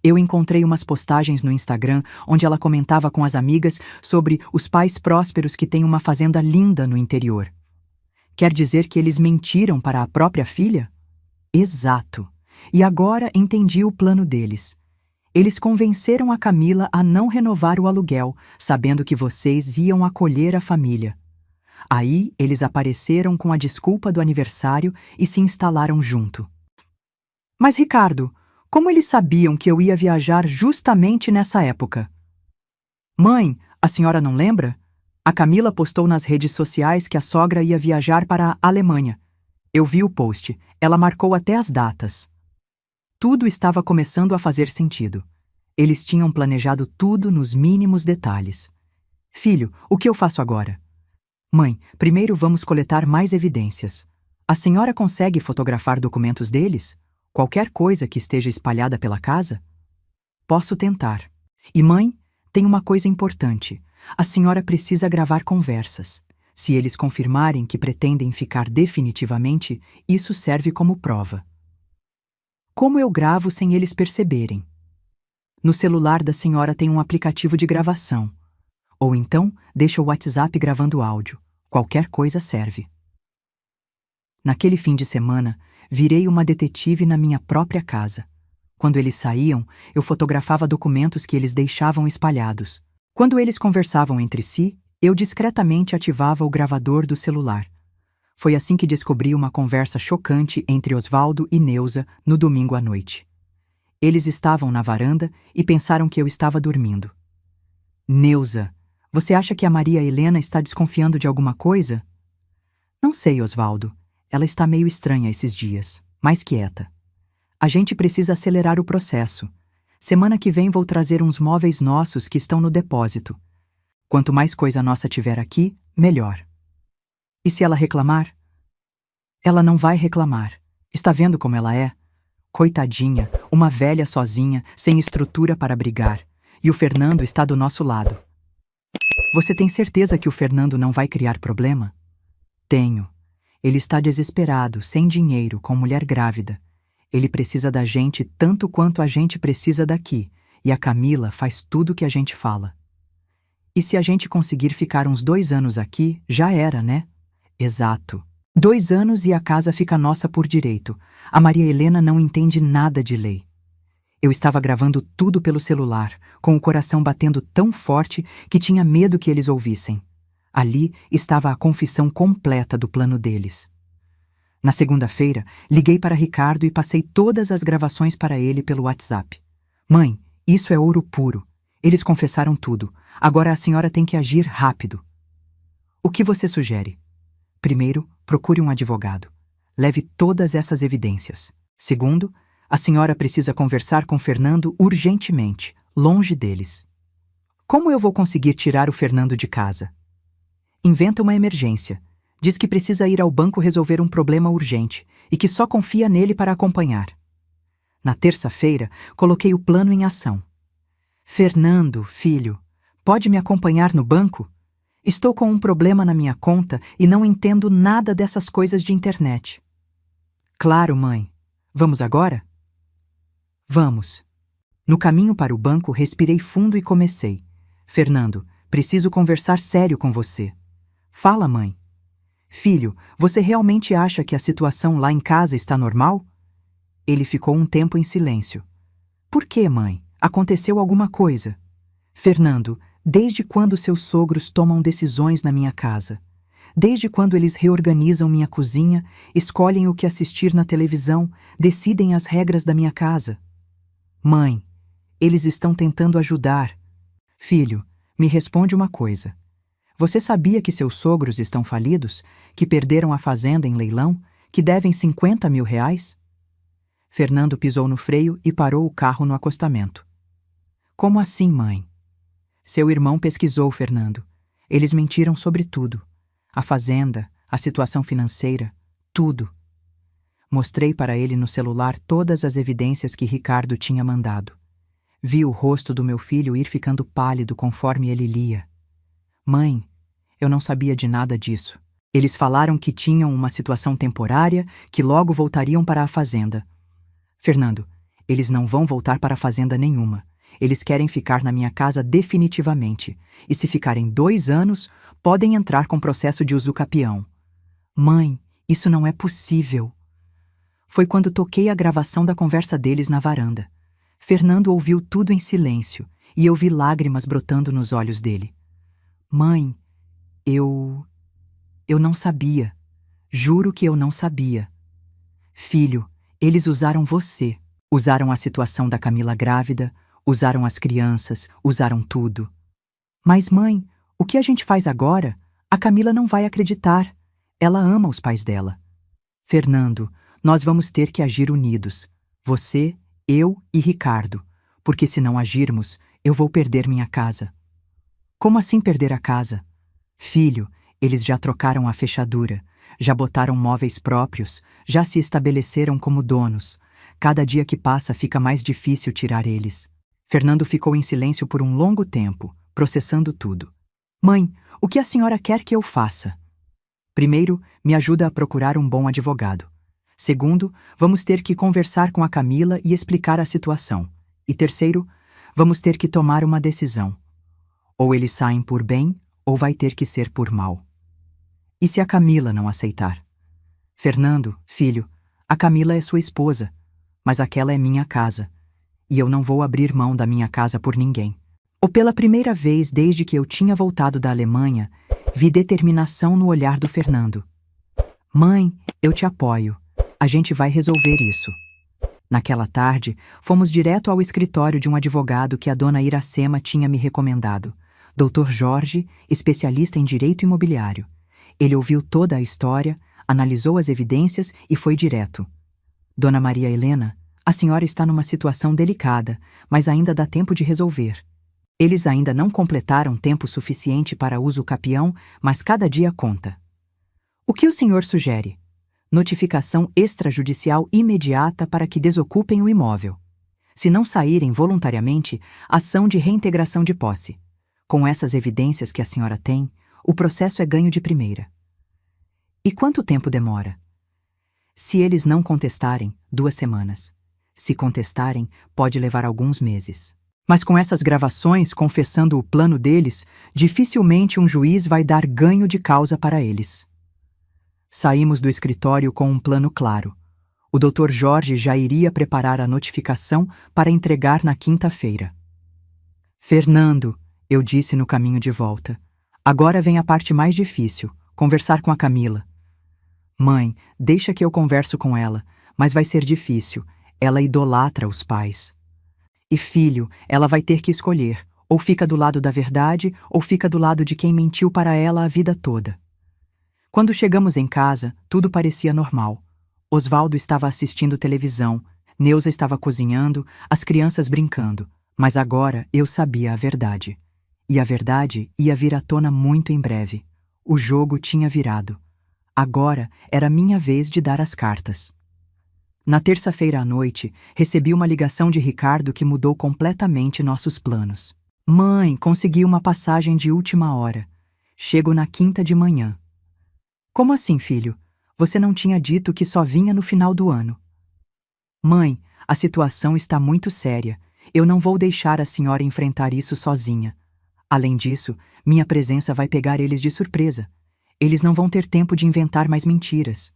Eu encontrei umas postagens no Instagram onde ela comentava com as amigas sobre os pais prósperos que têm uma fazenda linda no interior. Quer dizer que eles mentiram para a própria filha?" "Exato. E agora entendi o plano deles. Eles convenceram a Camila a não renovar o aluguel, sabendo que vocês iam acolher a família. Aí, eles apareceram com a desculpa do aniversário e se instalaram junto. Mas, Ricardo, como eles sabiam que eu ia viajar justamente nessa época? Mãe, a senhora não lembra? A Camila postou nas redes sociais que a sogra ia viajar para a Alemanha. Eu vi o post. Ela marcou até as datas. Tudo estava começando a fazer sentido. Eles tinham planejado tudo nos mínimos detalhes. Filho, o que eu faço agora? Mãe, primeiro vamos coletar mais evidências. A senhora consegue fotografar documentos deles? Qualquer coisa que esteja espalhada pela casa? Posso tentar. E mãe, tem uma coisa importante. A senhora precisa gravar conversas. Se eles confirmarem que pretendem ficar definitivamente, isso serve como prova. Como eu gravo sem eles perceberem? No celular da senhora tem um aplicativo de gravação. Ou então, deixa o WhatsApp gravando áudio. Qualquer coisa serve. Naquele fim de semana, virei uma detetive na minha própria casa. Quando eles saíam, eu fotografava documentos que eles deixavam espalhados. Quando eles conversavam entre si, eu discretamente ativava o gravador do celular. Foi assim que descobri uma conversa chocante entre Osvaldo e Neuza no domingo à noite. Eles estavam na varanda e pensaram que eu estava dormindo. Neuza, você acha que a Maria Helena está desconfiando de alguma coisa? Não sei, Osvaldo. Ela está meio estranha esses dias, mais quieta. A gente precisa acelerar o processo. Semana que vem vou trazer uns móveis nossos que estão no depósito. Quanto mais coisa nossa tiver aqui, melhor. E se ela reclamar? Ela não vai reclamar. Está vendo como ela é? Coitadinha, uma velha sozinha, sem estrutura para brigar. E o Fernando está do nosso lado. Você tem certeza que o Fernando não vai criar problema? Tenho. Ele está desesperado, sem dinheiro, com mulher grávida. Ele precisa da gente tanto quanto a gente precisa daqui, e a Camila faz tudo o que a gente fala. E se a gente conseguir ficar uns 2 anos aqui, já era, né? Exato. 2 anos e a casa fica nossa por direito. A Maria Helena não entende nada de lei. Eu estava gravando tudo pelo celular, com o coração batendo tão forte que tinha medo que eles ouvissem. Ali estava a confissão completa do plano deles. Na segunda-feira, liguei para Ricardo e passei todas as gravações para ele pelo WhatsApp. Mãe, isso é ouro puro. Eles confessaram tudo. Agora a senhora tem que agir rápido. O que você sugere? Primeiro, procure um advogado. Leve todas essas evidências. Segundo, a senhora precisa conversar com Fernando urgentemente, longe deles. Como eu vou conseguir tirar o Fernando de casa? Inventa uma emergência. Diz que precisa ir ao banco resolver um problema urgente e que só confia nele para acompanhar. Na terça-feira, coloquei o plano em ação. Fernando, filho, pode me acompanhar no banco? Estou com um problema na minha conta e não entendo nada dessas coisas de internet. Claro, mãe. Vamos agora? Vamos. No caminho para o banco, respirei fundo e comecei. Fernando, preciso conversar sério com você. Fala, mãe. Filho, você realmente acha que a situação lá em casa está normal? Ele ficou um tempo em silêncio. Por quê, mãe? Aconteceu alguma coisa? Fernando, desde quando seus sogros tomam decisões na minha casa? Desde quando eles reorganizam minha cozinha, escolhem o que assistir na televisão, decidem as regras da minha casa? Mãe, eles estão tentando ajudar. Filho, me responde uma coisa. Você sabia que seus sogros estão falidos, que perderam a fazenda em leilão, que devem 50 mil reais? Fernando pisou no freio e parou o carro no acostamento. Como assim, mãe? Seu irmão pesquisou, Fernando. Eles mentiram sobre tudo. A fazenda, a situação financeira, tudo. Mostrei para ele no celular todas as evidências que Ricardo tinha mandado. Vi o rosto do meu filho ir ficando pálido conforme ele lia. Mãe, eu não sabia de nada disso. Eles falaram que tinham uma situação temporária, que logo voltariam para a fazenda. Fernando, eles não vão voltar para a fazenda nenhuma. Eles querem ficar na minha casa definitivamente. E se ficarem 2 anos, podem entrar com processo de usucapião. Mãe, isso não é possível. Foi quando toquei a gravação da conversa deles na varanda. Fernando ouviu tudo em silêncio e eu vi lágrimas brotando nos olhos dele. Mãe, eu não sabia. Juro que eu não sabia. Filho, eles usaram você. Usaram a situação da Camila grávida, usaram as crianças, usaram tudo. Mas, mãe, o que a gente faz agora? A Camila não vai acreditar. Ela ama os pais dela. Fernando, nós vamos ter que agir unidos. Você, eu e Ricardo. Porque se não agirmos, eu vou perder minha casa. Como assim perder a casa? Filho, eles já trocaram a fechadura, já botaram móveis próprios, já se estabeleceram como donos. Cada dia que passa fica mais difícil tirar eles. Fernando ficou em silêncio por um longo tempo, processando tudo. Mãe, o que a senhora quer que eu faça? Primeiro, me ajuda a procurar um bom advogado. Segundo, vamos ter que conversar com a Camila e explicar a situação. E terceiro, vamos ter que tomar uma decisão. Ou eles saem por bem, ou vai ter que ser por mal. E se a Camila não aceitar? Fernando, filho, a Camila é sua esposa, mas aquela é minha casa, e eu não vou abrir mão da minha casa por ninguém. Ou pela primeira vez desde que eu tinha voltado da Alemanha, vi determinação no olhar do Fernando. Mãe, eu te apoio. A gente vai resolver isso. Naquela tarde, fomos direto ao escritório de um advogado que a dona Iracema tinha me recomendado. Dr. Jorge, especialista em direito imobiliário. Ele ouviu toda a história, analisou as evidências e foi direto. Dona Maria Helena, a senhora está numa situação delicada, mas ainda dá tempo de resolver. Eles ainda não completaram tempo suficiente para uso capião, mas cada dia conta. O que o senhor sugere? Notificação extrajudicial imediata para que desocupem o imóvel. Se não saírem voluntariamente, ação de reintegração de posse. Com essas evidências que a senhora tem, o processo é ganho de primeira. E quanto tempo demora? Se eles não contestarem, 2 semanas. Se contestarem, pode levar alguns meses. Mas com essas gravações confessando o plano deles, dificilmente um juiz vai dar ganho de causa para eles. Saímos do escritório com um plano claro. O Dr. Jorge já iria preparar a notificação para entregar na quinta-feira. Fernando, eu disse no caminho de volta, agora vem a parte mais difícil, conversar com a Camila. Mãe, deixa que eu converso com ela, mas vai ser difícil. Ela idolatra os pais. E filho, ela vai ter que escolher, ou fica do lado da verdade, ou fica do lado de quem mentiu para ela a vida toda. Quando chegamos em casa, tudo parecia normal. Osvaldo estava assistindo televisão, Neuza estava cozinhando, as crianças brincando. Mas agora eu sabia a verdade. E a verdade ia vir à tona muito em breve. O jogo tinha virado. Agora era minha vez de dar as cartas. Na terça-feira à noite, recebi uma ligação de Ricardo que mudou completamente nossos planos. Mãe, consegui uma passagem de última hora. Chego na quinta de manhã. Como assim, filho? Você não tinha dito que só vinha no final do ano? Mãe, a situação está muito séria. Eu não vou deixar a senhora enfrentar isso sozinha. Além disso, minha presença vai pegar eles de surpresa. Eles não vão ter tempo de inventar mais mentiras.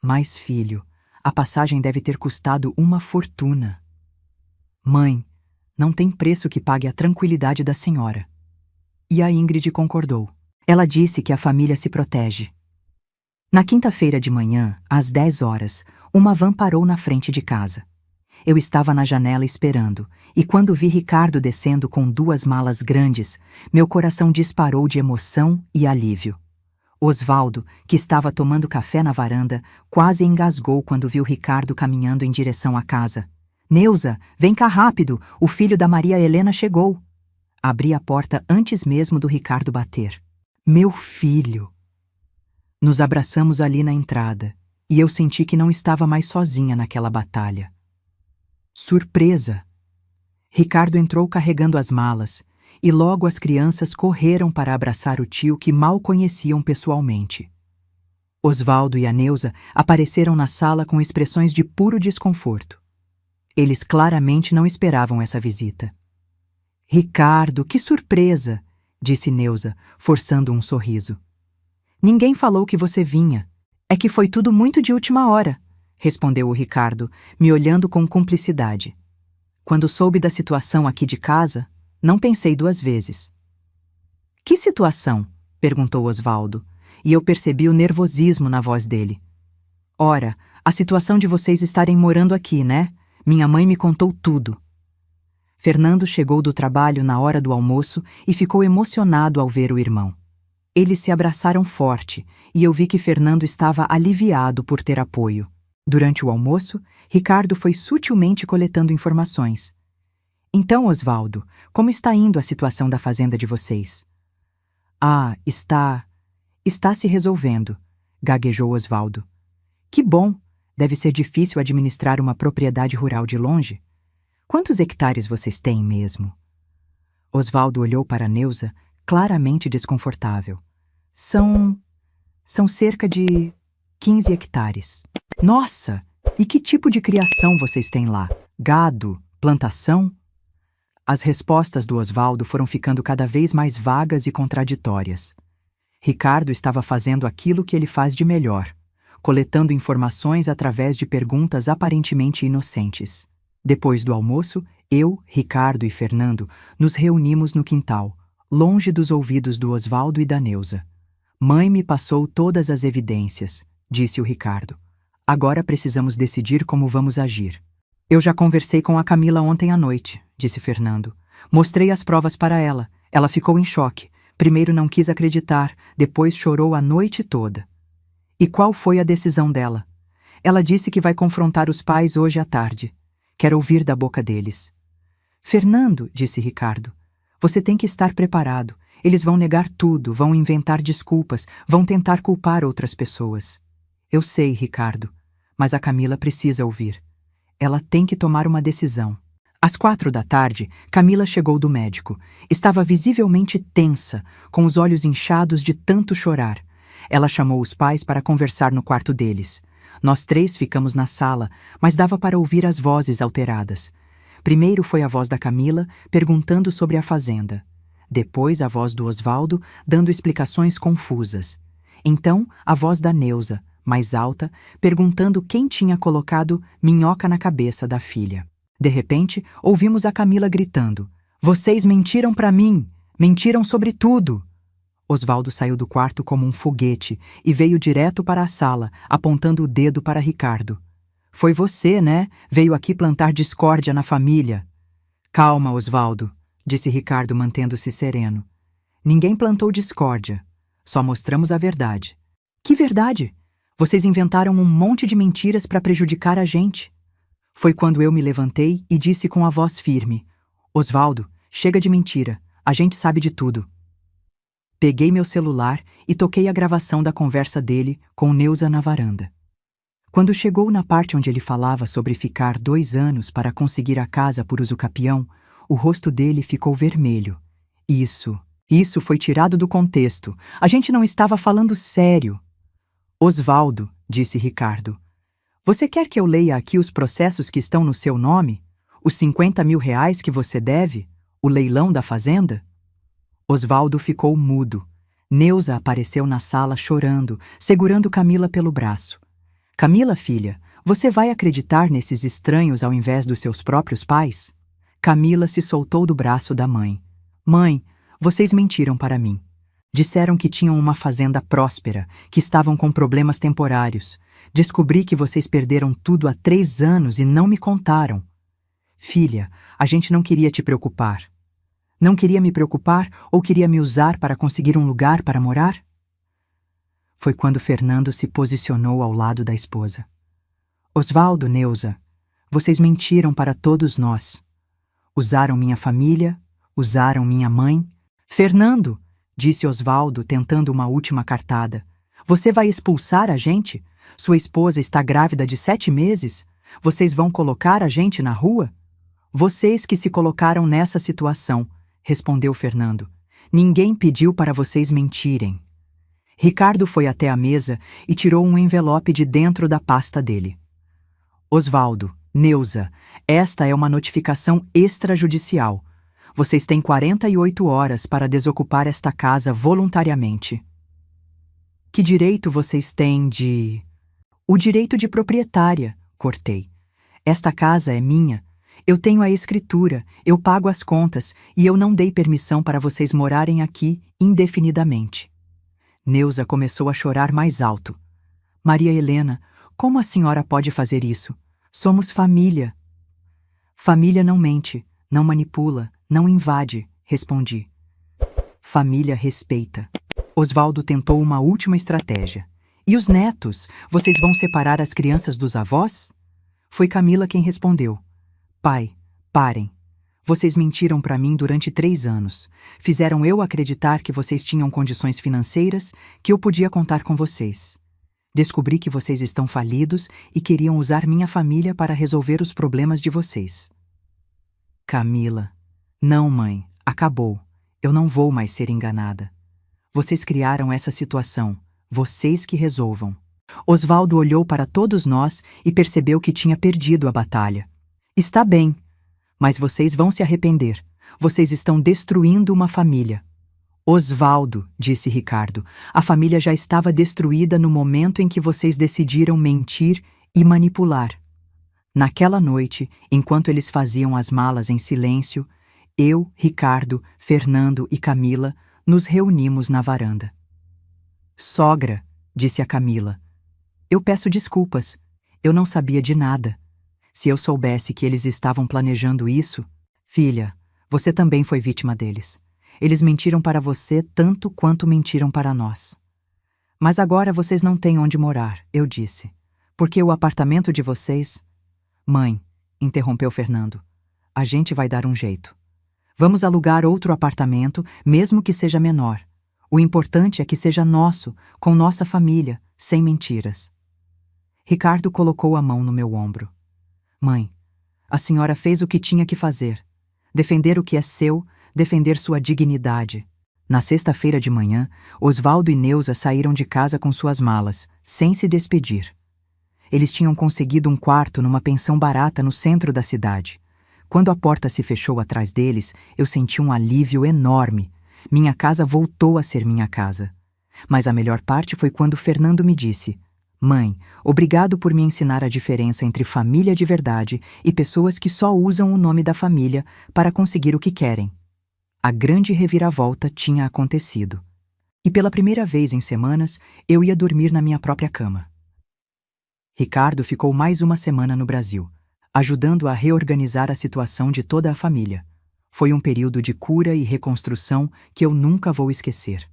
Mas, filho, a passagem deve ter custado uma fortuna. Mãe, não tem preço que pague a tranquilidade da senhora. E a Ingrid concordou. Ela disse que a família se protege. Na quinta-feira de manhã, às 10 horas, uma van parou na frente de casa. Eu estava na janela esperando, e quando vi Ricardo descendo com 2 malas grandes, meu coração disparou de emoção e alívio. Osvaldo, que estava tomando café na varanda, quase engasgou quando viu Ricardo caminhando em direção à casa. Neuza, vem cá rápido, o filho da Maria Helena chegou. Abri a porta antes mesmo do Ricardo bater. Meu filho! Nos abraçamos ali na entrada, e eu senti que não estava mais sozinha naquela batalha. Surpresa! Ricardo entrou carregando as malas, e logo as crianças correram para abraçar o tio que mal conheciam pessoalmente. Osvaldo e a Neuza apareceram na sala com expressões de puro desconforto. Eles claramente não esperavam essa visita. Ricardo, que surpresa! Disse Neuza, forçando um sorriso. Ninguém falou que você vinha. É que foi tudo muito de última hora, respondeu o Ricardo, me olhando com cumplicidade. Quando soube da situação aqui de casa, não pensei duas vezes. Que situação? Perguntou Osvaldo, e eu percebi o nervosismo na voz dele. Ora, a situação de vocês estarem morando aqui, né? Minha mãe me contou tudo. Fernando chegou do trabalho na hora do almoço e ficou emocionado ao ver o irmão. Eles se abraçaram forte e eu vi que Fernando estava aliviado por ter apoio. Durante o almoço, Ricardo foi sutilmente coletando informações. Então, Osvaldo, como está indo a situação da fazenda de vocês? Ah, está se resolvendo, gaguejou Osvaldo. Que bom! Deve ser difícil administrar uma propriedade rural de longe. Quantos hectares vocês têm mesmo? Osvaldo olhou para Neuza, claramente desconfortável. São cerca de 15 hectares. Nossa! E que tipo de criação vocês têm lá? Gado? Plantação? As respostas do Osvaldo foram ficando cada vez mais vagas e contraditórias. Ricardo estava fazendo aquilo que ele faz de melhor, coletando informações através de perguntas aparentemente inocentes. Depois do almoço, eu, Ricardo e Fernando nos reunimos no quintal, longe dos ouvidos do Osvaldo e da Neuza. Mãe me passou todas as evidências, disse o Ricardo. Agora precisamos decidir como vamos agir. Eu já conversei com a Camila ontem à noite, disse Fernando. Mostrei as provas para ela. Ela ficou em choque. Primeiro não quis acreditar, depois chorou a noite toda. E qual foi a decisão dela? Ela disse que vai confrontar os pais hoje à tarde. Quero ouvir da boca deles. Fernando, disse Ricardo, você tem que estar preparado. Eles vão negar tudo, vão inventar desculpas, vão tentar culpar outras pessoas. Eu sei, Ricardo, mas a Camila precisa ouvir. Ela tem que tomar uma decisão. Às 16h, Camila chegou do médico. Estava visivelmente tensa, com os olhos inchados de tanto chorar. Ela chamou os pais para conversar no quarto deles. Nós três ficamos na sala, mas dava para ouvir as vozes alteradas. Primeiro foi a voz da Camila, perguntando sobre a fazenda. Depois a voz do Osvaldo, dando explicações confusas. Então, a voz da Neuza, mais alta, perguntando quem tinha colocado minhoca na cabeça da filha. De repente, ouvimos a Camila gritando: "Vocês mentiram para mim! Mentiram sobre tudo!" Osvaldo saiu do quarto como um foguete e veio direto para a sala, apontando o dedo para Ricardo. "Foi você, né? Veio aqui plantar discórdia na família." "Calma, Osvaldo", disse Ricardo, mantendo-se sereno. "Ninguém plantou discórdia. Só mostramos a verdade." "Que verdade? Vocês inventaram um monte de mentiras para prejudicar a gente." Foi quando eu me levantei e disse com a voz firme: "Osvaldo, chega de mentira. A gente sabe de tudo." Peguei meu celular e toquei a gravação da conversa dele com Neuza na varanda. Quando chegou na parte onde ele falava sobre ficar 2 anos para conseguir a casa por uso capião, o rosto dele ficou vermelho. Isso foi tirado do contexto. A gente não estava falando sério." "Osvaldo", disse Ricardo, "você quer que eu leia aqui os processos que estão no seu nome? Os 50 mil reais que você deve? O leilão da fazenda?" Osvaldo ficou mudo. Neuza apareceu na sala chorando, segurando Camila pelo braço. "Camila, filha, você vai acreditar nesses estranhos ao invés dos seus próprios pais?" Camila se soltou do braço da mãe. "Mãe, vocês mentiram para mim. Disseram que tinham uma fazenda próspera, que estavam com problemas temporários. Descobri que vocês perderam tudo há 3 anos e não me contaram. Filha, a gente não queria te preocupar." "Não queria me preocupar ou queria me usar para conseguir um lugar para morar?" Foi quando Fernando se posicionou ao lado da esposa. "Osvaldo, Neuza, vocês mentiram para todos nós. Usaram minha família, usaram minha mãe." "Fernando", disse Osvaldo, tentando uma última cartada, "você vai expulsar a gente? Sua esposa está grávida de 7 meses? Vocês vão colocar a gente na rua?" "Vocês que se colocaram nessa situação", respondeu Fernando. "Ninguém pediu para vocês mentirem." Ricardo foi até a mesa e tirou um envelope de dentro da pasta dele. "Osvaldo, Neuza, esta é uma notificação extrajudicial. Vocês têm 48 horas para desocupar esta casa voluntariamente." "Que direito vocês têm de..." "O direito de proprietária", cortei. "Esta casa é minha. Eu tenho a escritura, eu pago as contas e eu não dei permissão para vocês morarem aqui indefinidamente. Neuza começou a chorar mais alto. Maria Helena, como a senhora pode fazer isso? Somos família. Família não mente, não manipula, não invade, respondi. Família respeita. Osvaldo tentou uma última estratégia. E os netos? Vocês vão separar as crianças dos avós? Foi Camila quem respondeu. Pai, parem. Vocês mentiram para mim durante 3 anos. Fizeram eu acreditar que vocês tinham condições financeiras, que eu podia contar com vocês. Descobri que vocês estão falidos e queriam usar minha família para resolver os problemas de vocês. Camila. Não, mãe. Acabou. Eu não vou mais ser enganada. Vocês criaram essa situação. Vocês que resolvam. Osvaldo olhou para todos nós e percebeu que tinha perdido a batalha. Está bem, mas vocês vão se arrepender. Vocês estão destruindo uma família. Osvaldo, disse Ricardo, a família já estava destruída no momento em que vocês decidiram mentir e manipular. Naquela noite, enquanto eles faziam as malas em silêncio, eu, Ricardo, Fernando e Camila nos reunimos na varanda. Sogra, disse a Camila, eu peço desculpas. Eu não sabia de nada. Se eu soubesse que eles estavam planejando isso... Filha, você também foi vítima deles. Eles mentiram para você tanto quanto mentiram para nós. Mas agora vocês não têm onde morar, eu disse. Porque o apartamento de vocês... Mãe, interrompeu Fernando, a gente vai dar um jeito. Vamos alugar outro apartamento, mesmo que seja menor. O importante é que seja nosso, com nossa família, sem mentiras. Ricardo colocou a mão no meu ombro. Mãe, a senhora fez o que tinha que fazer. Defender o que é seu, defender sua dignidade. Na sexta-feira de manhã, Osvaldo e Neuza saíram de casa com suas malas, sem se despedir. Eles tinham conseguido um quarto numa pensão barata no centro da cidade. Quando a porta se fechou atrás deles, eu senti um alívio enorme. Minha casa voltou a ser minha casa. Mas a melhor parte foi quando Fernando me disse: Mãe, obrigado por me ensinar a diferença entre família de verdade e pessoas que só usam o nome da família para conseguir o que querem. A grande reviravolta tinha acontecido. E pela primeira vez em semanas, eu ia dormir na minha própria cama. Ricardo ficou mais uma semana no Brasil, ajudando a reorganizar a situação de toda a família. Foi um período de cura e reconstrução que eu nunca vou esquecer.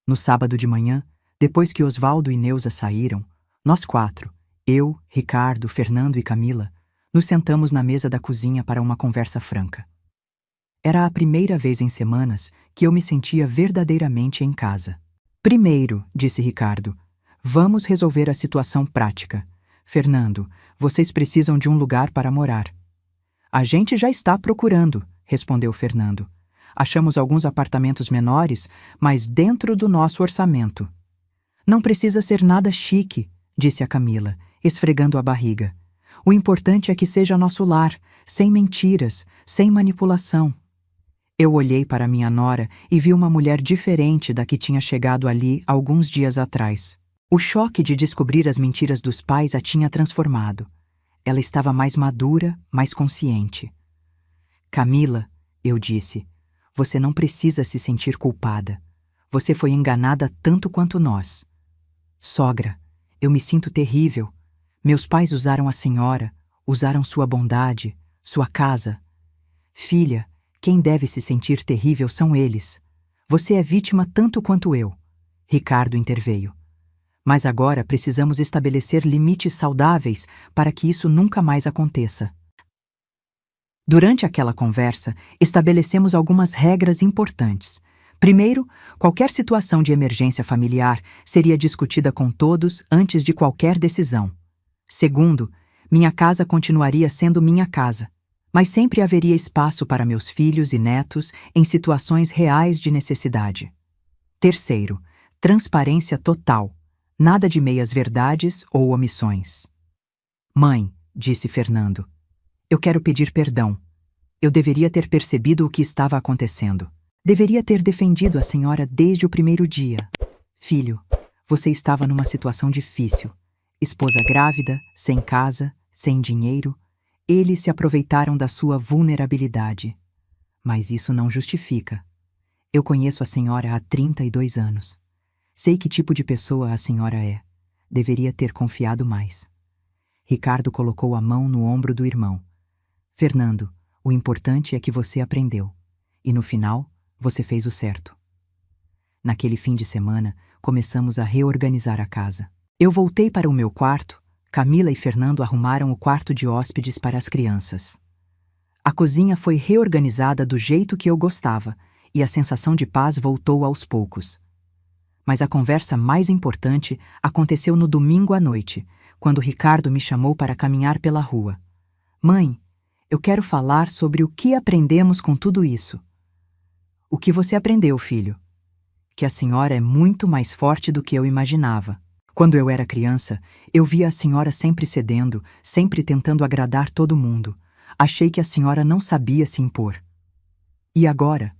No sábado de manhã, depois que Osvaldo e Neuza saíram, nós 4, eu, Ricardo, Fernando e Camila, nos sentamos na mesa da cozinha para uma conversa franca. Era a primeira vez em semanas que eu me sentia verdadeiramente em casa. Primeiro, disse Ricardo, vamos resolver a situação prática. Fernando, vocês precisam de um lugar para morar. A gente já está procurando, respondeu Fernando. Achamos alguns apartamentos menores, mas dentro do nosso orçamento. Não precisa ser nada chique, disse a Camila, esfregando a barriga. O importante é que seja nosso lar, sem mentiras, sem manipulação. Eu olhei para minha nora e vi uma mulher diferente da que tinha chegado ali alguns dias atrás. O choque de descobrir as mentiras dos pais a tinha transformado. Ela estava mais madura, mais consciente. Camila, eu disse, você não precisa se sentir culpada. Você foi enganada tanto quanto nós. Sogra, eu me sinto terrível. Meus pais usaram a senhora, usaram sua bondade, sua casa. Filha, quem deve se sentir terrível são eles. Você é vítima tanto quanto eu. Ricardo interveio. Mas agora precisamos estabelecer limites saudáveis para que isso nunca mais aconteça. Durante aquela conversa, estabelecemos algumas regras importantes. Primeiro, qualquer situação de emergência familiar seria discutida com todos antes de qualquer decisão. Segundo, minha casa continuaria sendo minha casa, mas sempre haveria espaço para meus filhos e netos em situações reais de necessidade. Terceiro, transparência total. Nada de meias-verdades ou omissões. Mãe, disse Fernando, eu quero pedir perdão. Eu deveria ter percebido o que estava acontecendo. Deveria ter defendido a senhora desde o primeiro dia. Filho, você estava numa situação difícil. Esposa grávida, sem casa, sem dinheiro. Eles se aproveitaram da sua vulnerabilidade. Mas isso não justifica. Eu conheço a senhora há 32 anos. Sei que tipo de pessoa a senhora é. Deveria ter confiado mais. Ricardo colocou a mão no ombro do irmão. Fernando, o importante é que você aprendeu. E no final, você fez o certo. Naquele fim de semana, começamos a reorganizar a casa. Eu voltei para o meu quarto. Camila e Fernando arrumaram o quarto de hóspedes para as crianças. A cozinha foi reorganizada do jeito que eu gostava, e a sensação de paz voltou aos poucos. Mas a conversa mais importante aconteceu no domingo à noite, quando Ricardo me chamou para caminhar pela rua. Mãe, eu quero falar sobre o que aprendemos com tudo isso. O que você aprendeu, filho? Que a senhora é muito mais forte do que eu imaginava. Quando eu era criança, eu via a senhora sempre cedendo, sempre tentando agradar todo mundo. Achei que a senhora não sabia se impor. E agora?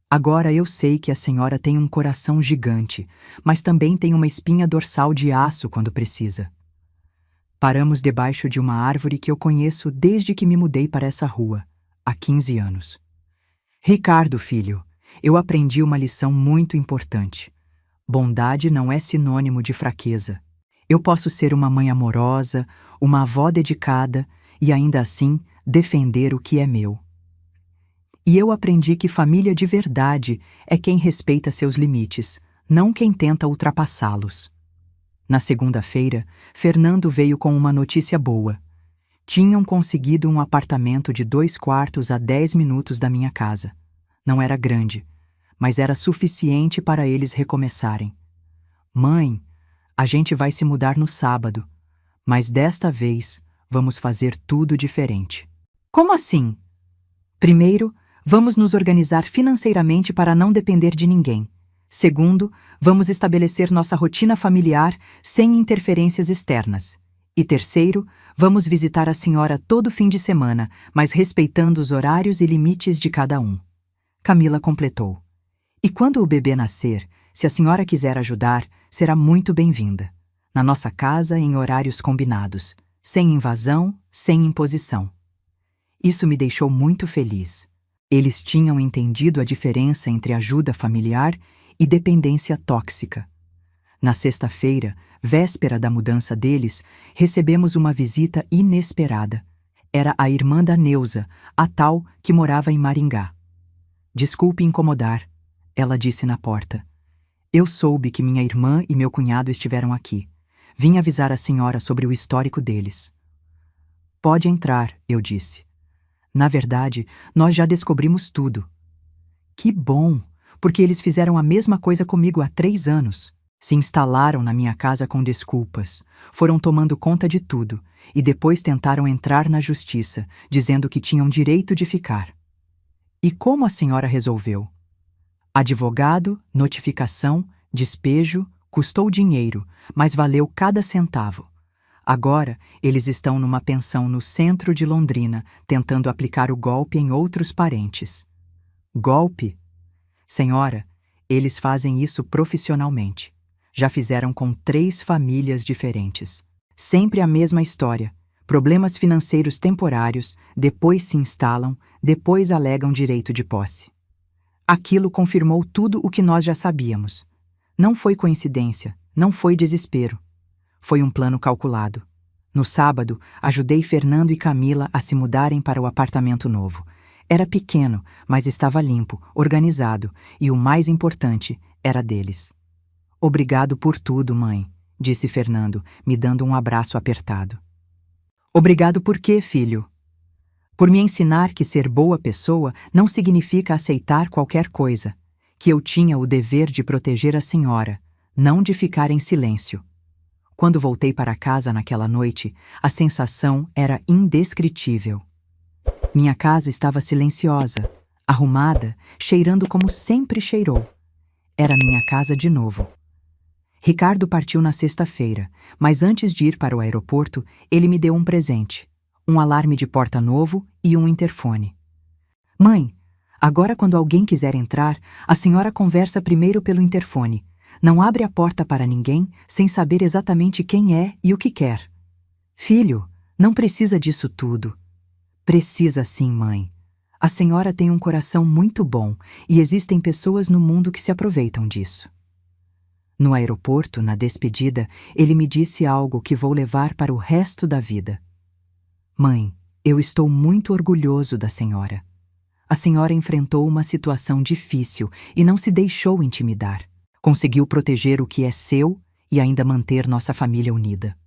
Agora eu sei que a senhora tem um coração gigante, mas também tem uma espinha dorsal de aço quando precisa. Paramos debaixo de uma árvore que eu conheço desde que me mudei para essa rua, há 15 anos. Ricardo, filho, eu aprendi uma lição muito importante. Bondade não é sinônimo de fraqueza. Eu posso ser uma mãe amorosa, uma avó dedicada e ainda assim defender o que é meu. E eu aprendi que família de verdade é quem respeita seus limites, não quem tenta ultrapassá-los. Na segunda-feira, Fernando veio com uma notícia boa. Tinham conseguido um apartamento de 2 quartos a 10 minutos da minha casa. Não era grande, mas era suficiente para eles recomeçarem. Mãe, a gente vai se mudar no sábado, mas desta vez vamos fazer tudo diferente. Como assim? Primeiro, vamos nos organizar financeiramente para não depender de ninguém. Segundo, vamos estabelecer nossa rotina familiar sem interferências externas. E terceiro, vamos visitar a senhora todo fim de semana, mas respeitando os horários e limites de cada um. Camila completou. E quando o bebê nascer, se a senhora quiser ajudar, será muito bem-vinda. Na nossa casa, em horários combinados, sem invasão, sem imposição. Isso me deixou muito feliz. Eles tinham entendido a diferença entre ajuda familiar e dependência tóxica. Na sexta-feira, véspera da mudança deles, recebemos uma visita inesperada. Era a irmã da Neuza, a tal que morava em Maringá. Desculpe incomodar, ela disse na porta. Eu soube que minha irmã e meu cunhado estiveram aqui. Vim avisar a senhora sobre o histórico deles. Pode entrar, eu disse. Na verdade, nós já descobrimos tudo. Que bom, porque eles fizeram a mesma coisa comigo há 3 anos. Se instalaram na minha casa com desculpas, foram tomando conta de tudo e depois tentaram entrar na justiça, dizendo que tinham direito de ficar. E como a senhora resolveu? Advogado, notificação, despejo, custou dinheiro, mas valeu cada centavo. Agora, eles estão numa pensão no centro de Londrina, tentando aplicar o golpe em outros parentes. Golpe? Senhora, eles fazem isso profissionalmente. Já fizeram com 3 famílias diferentes. Sempre a mesma história. Problemas financeiros temporários, depois se instalam, depois alegam direito de posse. Aquilo confirmou tudo o que nós já sabíamos. Não foi coincidência, não foi desespero. Foi um plano calculado. No sábado, ajudei Fernando e Camila a se mudarem para o apartamento novo. Era pequeno, mas estava limpo, organizado, e o mais importante era deles. Obrigado por tudo, mãe, disse Fernando, me dando um abraço apertado. Obrigado por quê, filho? Por me ensinar que ser boa pessoa não significa aceitar qualquer coisa, que eu tinha o dever de proteger a senhora, não de ficar em silêncio. Quando voltei para casa naquela noite, a sensação era indescritível. Minha casa estava silenciosa, arrumada, cheirando como sempre cheirou. Era minha casa de novo. Ricardo partiu na sexta-feira, mas antes de ir para o aeroporto, ele me deu um presente. Um alarme de porta novo e um interfone. Mãe, agora quando alguém quiser entrar, a senhora conversa primeiro pelo interfone. Não abre a porta para ninguém sem saber exatamente quem é e o que quer. Filho, Não precisa disso tudo. Precisa sim, mãe. A senhora tem um coração muito bom e existem pessoas no mundo que se aproveitam disso. No aeroporto, na despedida, ele me disse algo que vou levar para o resto da vida. Mãe, eu estou muito orgulhoso da senhora. A senhora enfrentou uma situação difícil e não se deixou intimidar. Conseguiu proteger o que é seu e ainda manter nossa família unida.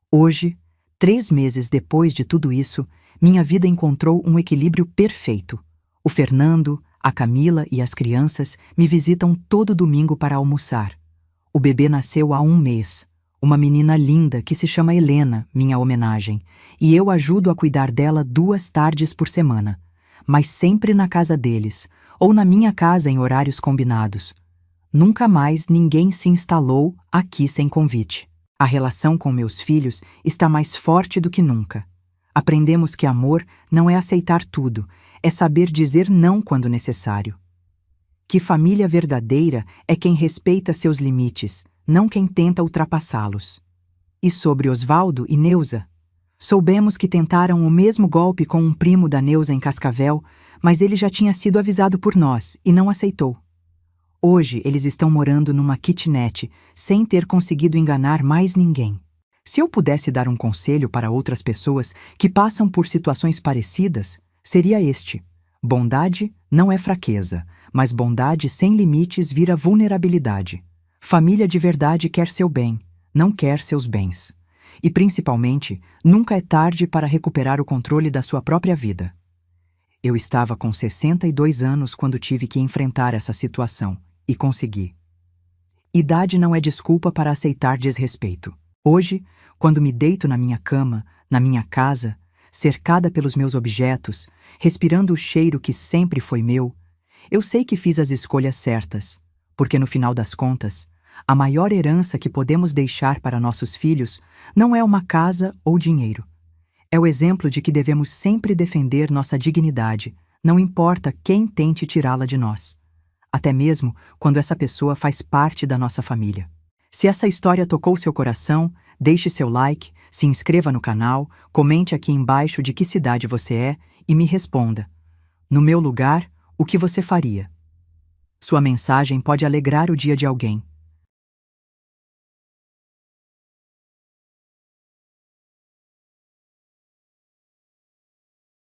Hoje, 3 meses depois de tudo isso, minha vida encontrou um equilíbrio perfeito. O Fernando, a Camila e as crianças me visitam todo domingo para almoçar. O bebê nasceu há 1 mês. Uma menina linda que se chama Helena, minha homenagem, e eu ajudo a cuidar dela 2 tardes por semana, mas sempre na casa deles, ou na minha casa em horários combinados. Nunca mais ninguém se instalou aqui sem convite. A relação com meus filhos está mais forte do que nunca. Aprendemos que amor não é aceitar tudo, é saber dizer não quando necessário. Que família verdadeira é quem respeita seus limites, não quem tenta ultrapassá-los. E sobre Osvaldo e Neuza? Soubemos que tentaram o mesmo golpe com um primo da Neuza em Cascavel, mas ele já tinha sido avisado por nós e não aceitou. Hoje eles estão morando numa kitnet, sem ter conseguido enganar mais ninguém. Se eu pudesse dar um conselho para outras pessoas que passam por situações parecidas, seria este: bondade não é fraqueza, mas bondade sem limites vira vulnerabilidade. Família de verdade quer seu bem, não quer seus bens. E, principalmente, nunca é tarde para recuperar o controle da sua própria vida. Eu estava com 62 anos quando tive que enfrentar essa situação, e consegui. Idade não é desculpa para aceitar desrespeito. Hoje, quando me deito na minha cama, na minha casa, cercada pelos meus objetos, respirando o cheiro que sempre foi meu, eu sei que fiz as escolhas certas, porque no final das contas, a maior herança que podemos deixar para nossos filhos não é uma casa ou dinheiro. É o exemplo de que devemos sempre defender nossa dignidade, não importa quem tente tirá-la de nós. Até mesmo quando essa pessoa faz parte da nossa família. Se essa história tocou seu coração, deixe seu like, se inscreva no canal, comente aqui embaixo de que cidade você é e me responda. No meu lugar, o que você faria? Sua mensagem pode alegrar o dia de alguém.